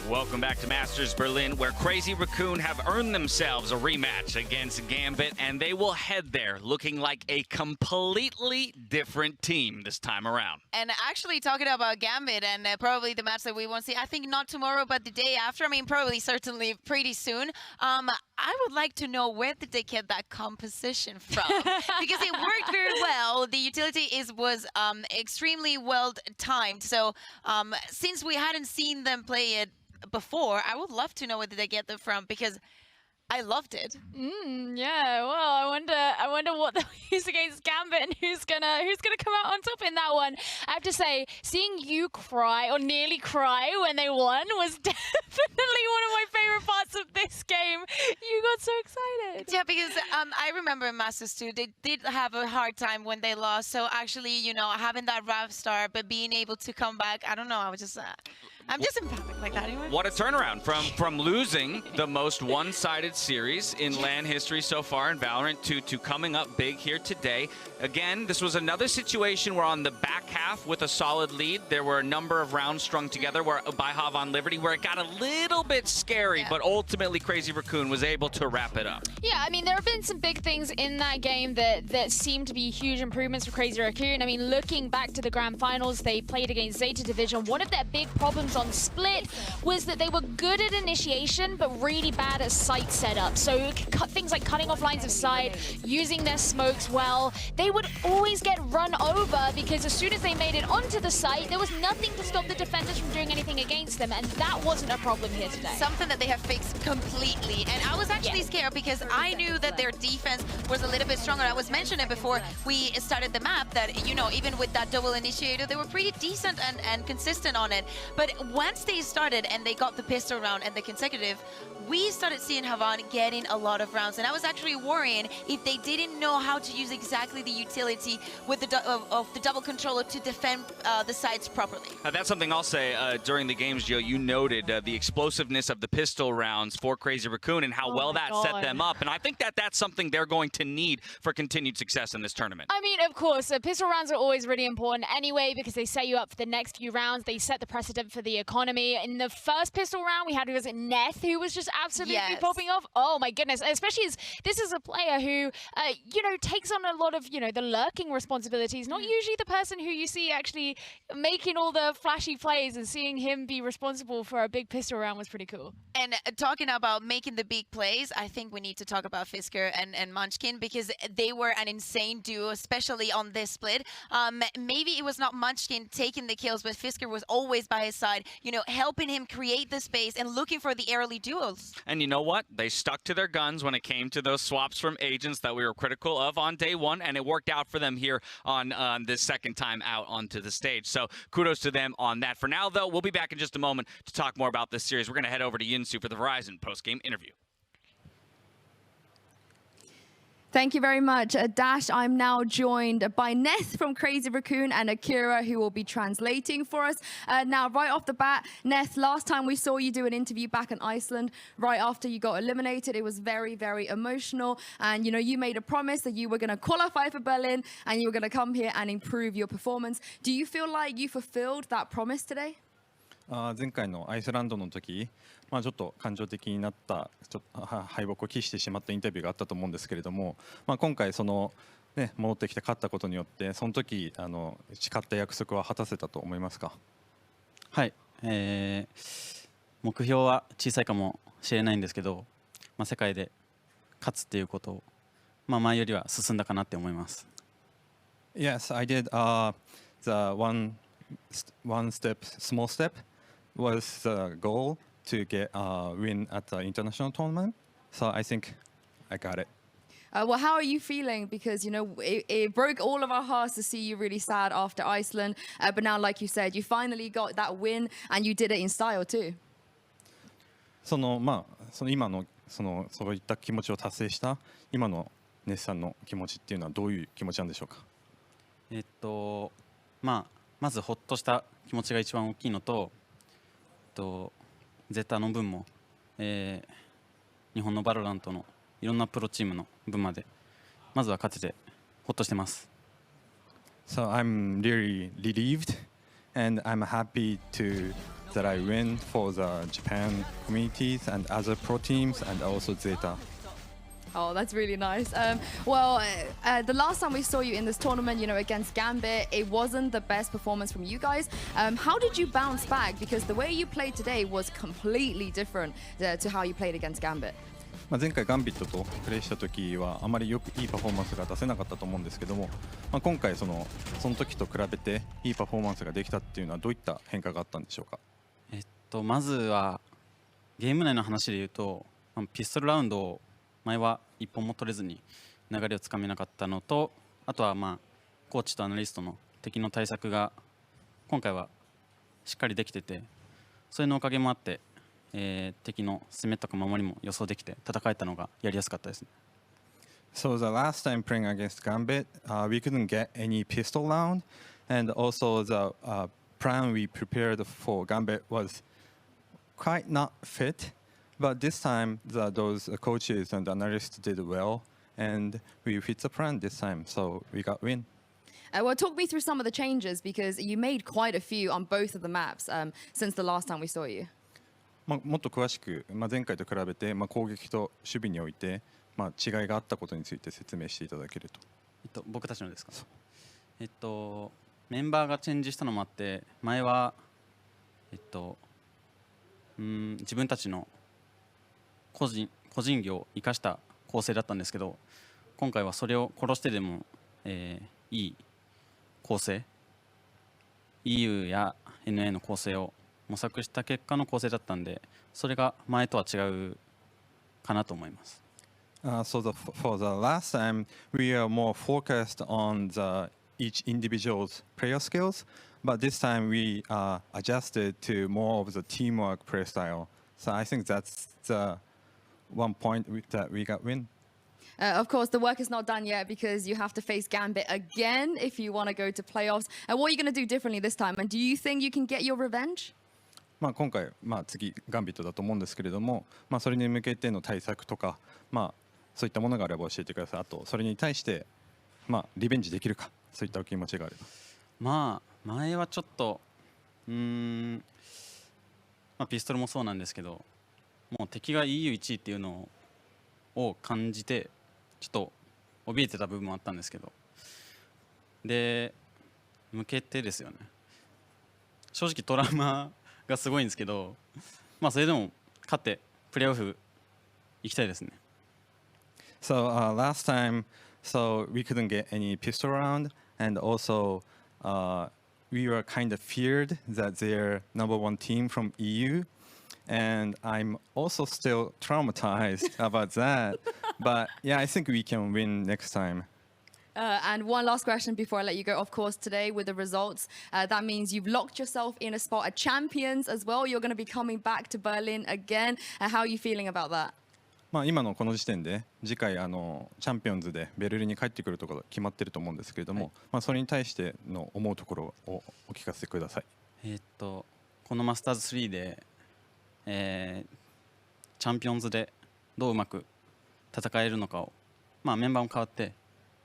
Welcome back to Masters Berlin, where Crazy Raccoon have earned themselves a rematch against Gambit, and they will head there looking like a completely different team this time around. And actually talking about Gambit and probably the match that we won't see, I think not tomorrow, but the day after, I mean, probably certainly pretty soon. I would like to know where did they get that composition from? Because it worked very well. The utility was extremely well timed. So since we hadn't seen them play it before, I would love to know where did they get them from, because I loved it. Yeah, well, I wonder what they'll use against Gambit and who's gonna come out on top in that one. I have to say, seeing you cry or nearly cry when they won was definitely one of my favorite parts of this game. You got so excited. Yeah, because I remember in Masters 2, they did have a hard time when they lost. So actually, you know, having that rough start, but being able to come back, I don't know, I was just, I'm just empathic like that anyway. What a turnaround from losing the most one-sided series in LAN history so far in Valorant to coming up big here today. Again, this was another situation where on the back half with a solid lead, there were a number of rounds strung together where by Havan Liberty where it got a little bit scary, but ultimately Crazy Raccoon was able to wrap it up. Yeah, I mean, there have been some big things in that game that seem to be huge improvements for Crazy Raccoon. I mean, looking back to the grand finals, they played against Zeta Division. One of their big problems on Split was that they were good at initiation, but really bad at site setup. So things like cutting off lines of sight, using their smokes well, they would always get run over because as soon as they made it onto the site, there was nothing to stop the defenders from doing anything against them, and that wasn't a problem here today. Something that they have fixed completely. And I was actually scared because I knew that their defense was a little bit stronger. I was mentioning before we started the map that, you know, even with that double initiator, they were pretty decent and consistent on it. But once they started and they got the pistol round and the consecutive, we started seeing Havan getting a lot of rounds. And I was actually worrying if they didn't know how to use exactly the utility with of the double controller to defend the sites properly. That's something I'll say during the games, Joe. You noted the explosiveness of the pistol rounds for Crazy Raccoon and how well that set them up. And I think that that's something they're going to need for continued success in this tournament. I mean, of course, pistol rounds are always really important anyway because they set you up for the next few rounds. They set the precedent for the economy. In the first pistol round, we had, was it Neth, who was just absolutely popping off? Oh my goodness, especially as this is a player who, you know, takes on a lot of, you know, the lurking responsibilities. Not usually the person who you see actually making all the flashy plays, and seeing him be responsible for a big pistol round was pretty cool. And talking about making the big plays, I think we need to talk about Fisker and Munchkin because they were an insane duo, especially on this split. Maybe it was not Munchkin taking the kills, but Fisker was always by his side, you know, helping him create the space and looking for the early duels. And you know what? They stuck to their guns when it came to those swaps from agents that we were critical of on day one, and it worked out for them here on this second time out onto the stage. So kudos to them on that. For now, though, we'll be back in just a moment to talk more about this series. We're going to head over to Yinsu for the Verizon post-game interview. Thank you very much, Dash. I'm now joined by Neth from Crazy Raccoon and Akira, who will be translating for us. Now, right off the bat, Neth, last time we saw you do an interview back in Iceland, right after you got eliminated, it was very, very emotional. And, you know, you made a promise that you were going to qualify for Berlin and you were going to come here and improve your performance. Do you feel like you fulfilled that promise today? 前回のアイスランドの時、ちょっと感情的になった敗北を喫してしまったインタビューがあったと思うんですけれども、今回その、ね、戻ってきて勝ったことによってその時誓った約束は果たせたと思いますか？はい、目標は小さいかもしれないんですけど、世界で勝つっていうことを、前よりは進んだかなって思います。Yes, I did. The one small step was the goal to get a win at the international tournament. So I think I got it. Well, how are you feeling? Because, you know, it broke all of our hearts to see you really sad after Iceland. But now, like you said, you finally got that win and you did it in style too. 今のそういった気持ちを達成した今のネスさんの気持ちっていうのはどういう気持ちなんでしょうか？まずほっとした気持ちが一番大きいのと、ゼータの分も、日本のバロラントのいろんなプロチームの分までまずは勝ててほっとしてます。So I'm really relieved and I'm happy that I win for the Japan communities and other pro teams and also Zeta. Oh, that's really nice. Well, the last time we saw you in this tournament, you know, against Gambit, it wasn't the best performance from you guys. How did you bounce back? Because the way you played today was completely different to how you played against Gambit. 前回ガンビットとプレーした時はあまりいいパフォーマンスが出せなかったと思うんですけども、今回その時と比べていいパフォーマンスができたっていうのはどういった変化があったんでしょうか？まずはゲーム内の話で言うと、ピストルラウンドを前は1本も取れずに流れをつかめなかったのと、あとはコーチとアナリストの敵の対策が今回はしっかりできてて、それのおかげもあって、敵の攻めとか守りも予想できて戦えたのがやりやすかったですね。So the last time playing against Gambit, we couldn't get any pistol round, and also the plan we prepared for Gambit was quite not fit. But this time, those coaches and analysts did well, and we fit the plan this time, so we got win. Well, talk me through some of the changes because you made quite a few on both of the maps since the last time we saw you. もっと詳しく、前回と比べて、攻撃と守備において、違いがあったことについて説明していただけると。僕たちのですか。メンバーがチェンジしたのもあって、前は自分たちの個人技を生かした構成だったんですけど、今回はそれを殺してでも、いい構成 EU や NA の構成を模索した結果の構成だったんで、それが前とは違うかなと思います。So for the last time, we are more focused on each individual's player skills, but this time we adjusted to more of the teamwork play style. So I think that's the one point that we got win. Of course, the work is not done yet because you have to face Gambit again if you want to go to playoffs. And what are you going to do differently this time? And do you think you can get your revenge? 今回、次ガンビットだと思うんですけれども、それに向けての対策とか、そういったものがあれば教えてください。あとそれに対して、リベンジできるか、そういったお気持ちがあれば。前はちょっとピストルもそうなんですけど、もう敵が EU1 位っていうのを感じてちょっと怯えてた部分もあったんですけど、で向けてですよね。正直トラウマがすごいんですけど、それでも勝ってプレーオフ行きたいですね。So last time, so we couldn't get any pistol round, and also we were kind of feared that they're #1 team from EU, and I'm also still traumatized about that. But yeah, I think we can win next time. And one last question before I let you go. Of course, today with the results, that means you've locked yourself in a spot at Champions as well. You're going to be coming back to Berlin again. How are you feeling about that? 今のこの時点で次回チャンピオンズでベルリンに帰ってくるところが決まってると思うんですけれども、それに対しての思うところをお聞かせください。このマスターズ3で、チャンピオンズでどううまく戦えるのかを、メンバーも変わって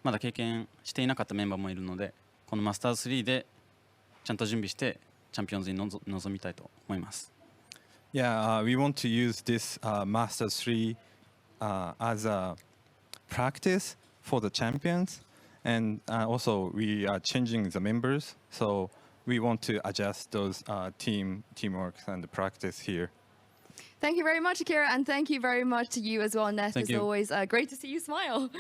まだ経験していなかったメンバーもいるので、このマスターズ3でちゃんと準備してチャンピオンズに臨みたいと思います。Yeah, we want to use this Masters 3 as a practice for the champions, and also we are changing the members, so we want to adjust those teamwork and practice here. Thank you very much, Akira, and thank you very much to you as well, Neth. Thank It's you. always great to see you smile.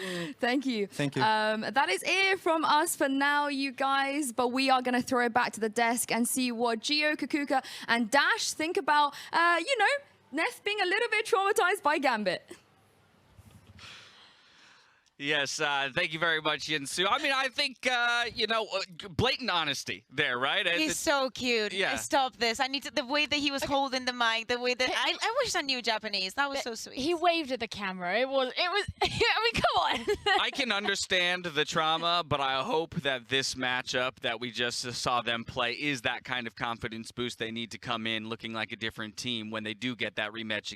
Thank you. Thank you. That is it from us for now, you guys, but we are going to throw it back to the desk and see what Gio, Kakuka, and Dash think about, Neth being a little bit traumatized by Gambit. Yes, thank you very much, Yinsu. I mean, I think, blatant honesty there, right? He's so cute. Yeah. Stop this. I need to, the way that he was holding the mic, the way that, I wish I knew Japanese. That was so sweet. He waved at the camera. It was, I mean, come on. I can understand the trauma, but I hope that this matchup that we just saw them play is that kind of confidence boost they need to come in looking like a different team when they do get that rematch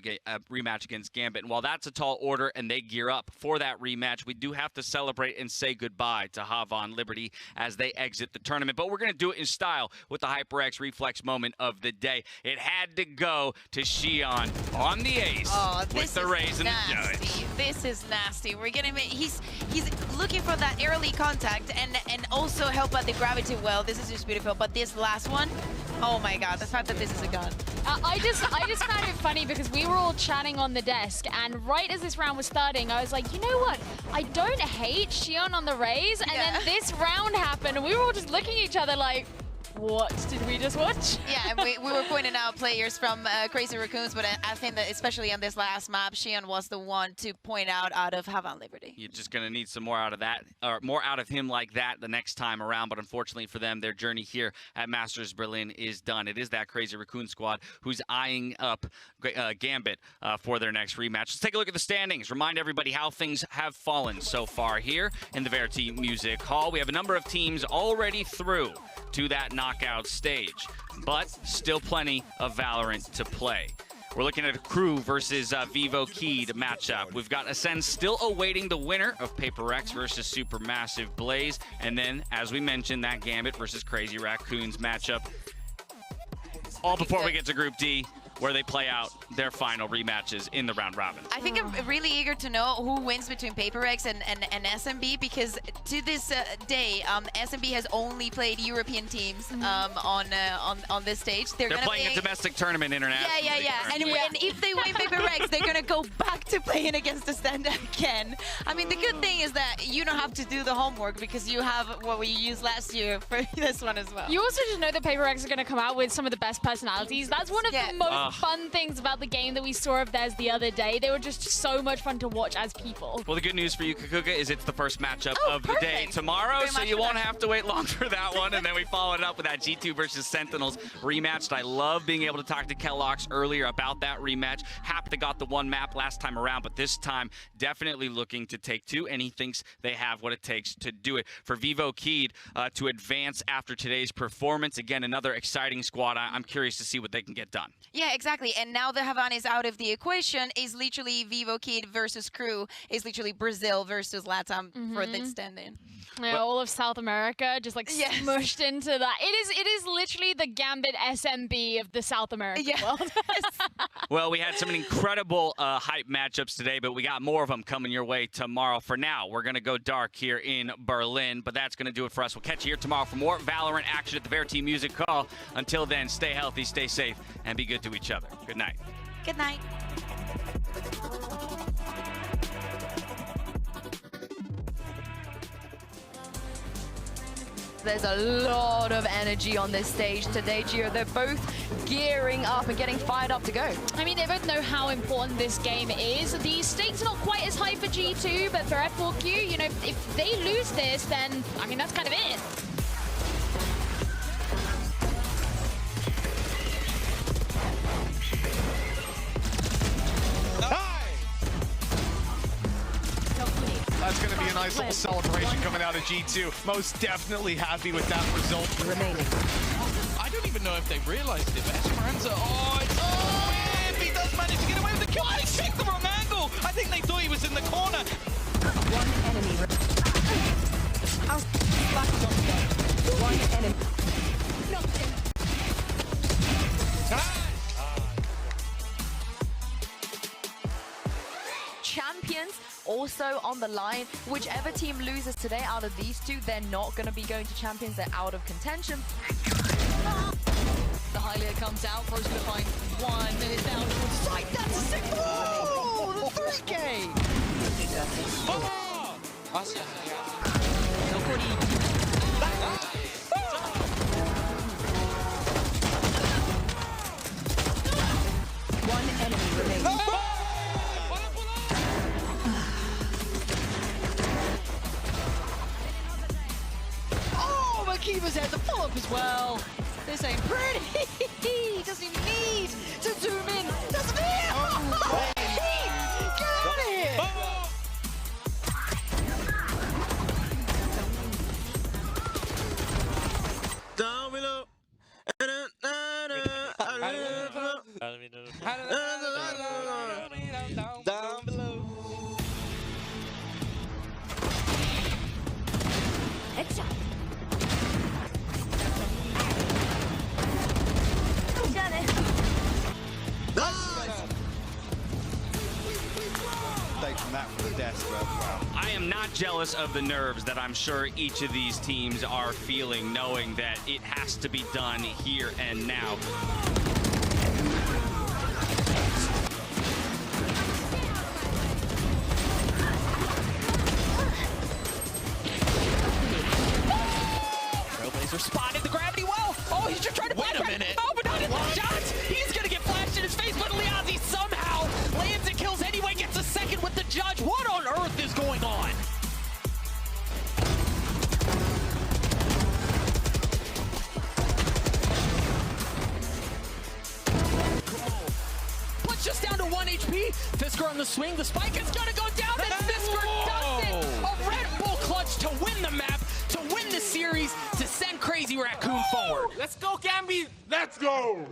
against Gambit. And while that's a tall order and they gear up for that rematch, we do have to celebrate and say goodbye to Havan Liberty as they exit the tournament. But we're going to do it in style with the HyperX Reflex moment of the day. It had to go to Xion on the ace with the raise and the judge. This is nasty. We're getting he's looking for that early contact and also help out the gravity well. This is just beautiful. But this last one, oh my god, the fact that this is a gun. I just found it funny because we were all chatting on the desk, and right as this round was starting, I was like, you know what? I don't hate Xion on the raise, and then this round happened, and we were all just looking at each other like, What did we just watch? Yeah, and we were pointing out players from Crazy Raccoons, but I think that especially on this last map, Xion was the one to point out of Havan Liberty. You're just going to need some more out of that, or more out of him like that the next time around. But unfortunately for them, their journey here at Masters Berlin is done. It is that Crazy Raccoon squad who's eyeing up Gambit for their next rematch. Let's take a look at the standings. Remind everybody how things have fallen so far here in the VCT Music Hall. We have a number of teams already through to that knockout stage, but still plenty of VALORANT to play. We're looking at a Crew versus Vivo Keyed matchup. We've got Ascend still awaiting the winner of Paper X versus Supermassive Blaze. And then, as we mentioned, that Gambit versus Crazy Raccoons matchup. All before we get to Group D, where they play out their final rematches in the round robin. I think I'm really eager to know who wins between Paper X and SMB, because to this day, SMB has only played European teams on this stage. They're playing a domestic tournament internationally. Yeah. And if they win Paper X, they're gonna go back to playing against the standard again. I mean, the good thing is that you don't have to do the homework because you have what we used last year for this one as well. You also just know that Paper X are going to come out with some of the best personalities. That's one of the most fun things about the game that we saw of theirs the other day. They were just so much fun to watch as people. Well, the good news for you, Kakuka, is it's the first matchup of the day tomorrow, so you won't have to wait long for that one. And then we follow it up with that G2 versus Sentinels rematch. I love being able to talk to Kellogg's earlier about that rematch. Happy they got the one map last time around, but this time definitely looking to take two, and he thinks they have what it takes to do it. For Vivo Keyed to advance after today's performance, again, another exciting squad. I'm curious to see what they can get done. Yeah, exactly. And now that Havan is out of the equation, is literally Vivo Kid versus Crew, is literally Brazil versus Latam for the stand-in. Yeah, all of South America just like smushed into that. It is literally the Gambit SMB of the South American world. Well, we had some incredible hype matchups today, but we got more of them coming your way tomorrow. For now, we're going to go dark here in Berlin, but that's going to do it for us. We'll catch you here tomorrow for more VALORANT action at the VCT Music Hall. Until then, stay healthy, stay safe, and be good to each other. Good night. Good night. There's a lot of energy on this stage today, Gio. They're both gearing up and getting fired up to go. I mean, they both know how important this game is. The stakes are not quite as high for G2, but for F4Q, you know, if they lose this, then, I mean, that's kind of it. That's going to be a nice little celebration coming out of G2. Most definitely happy with that result. Remaining. I don't even know if they realized it, but Esperanza, if he does manage to get away with the kill, he picked the wrong angle. I think they thought he was in the corner. One enemy. One enemy. Champions also on the line. Whichever team loses today out of these two, they're not going to be going to Champions. They're out of contention. The Hylia comes out. Bro's going to find one. And it's down towards the side. That's a sick ball! The 3K! One enemy remaining. Kiva's had the pull-up as well. This ain't pretty. He doesn't even need to zoom in. Doesn't he? Get out of here! Down below. Down below. Headshot. From that for the desk, I am not jealous of the nerves that I'm sure each of these teams are feeling, knowing that it has to be done here and now. Trailblazer spotted the gravity well. HP. Fisker on the swing. The spike is going to go down, and Fisker does it. A Red Bull clutch to win the map, to win the series, to send Crazy Raccoon forward. Let's go, Gambi! Let's go!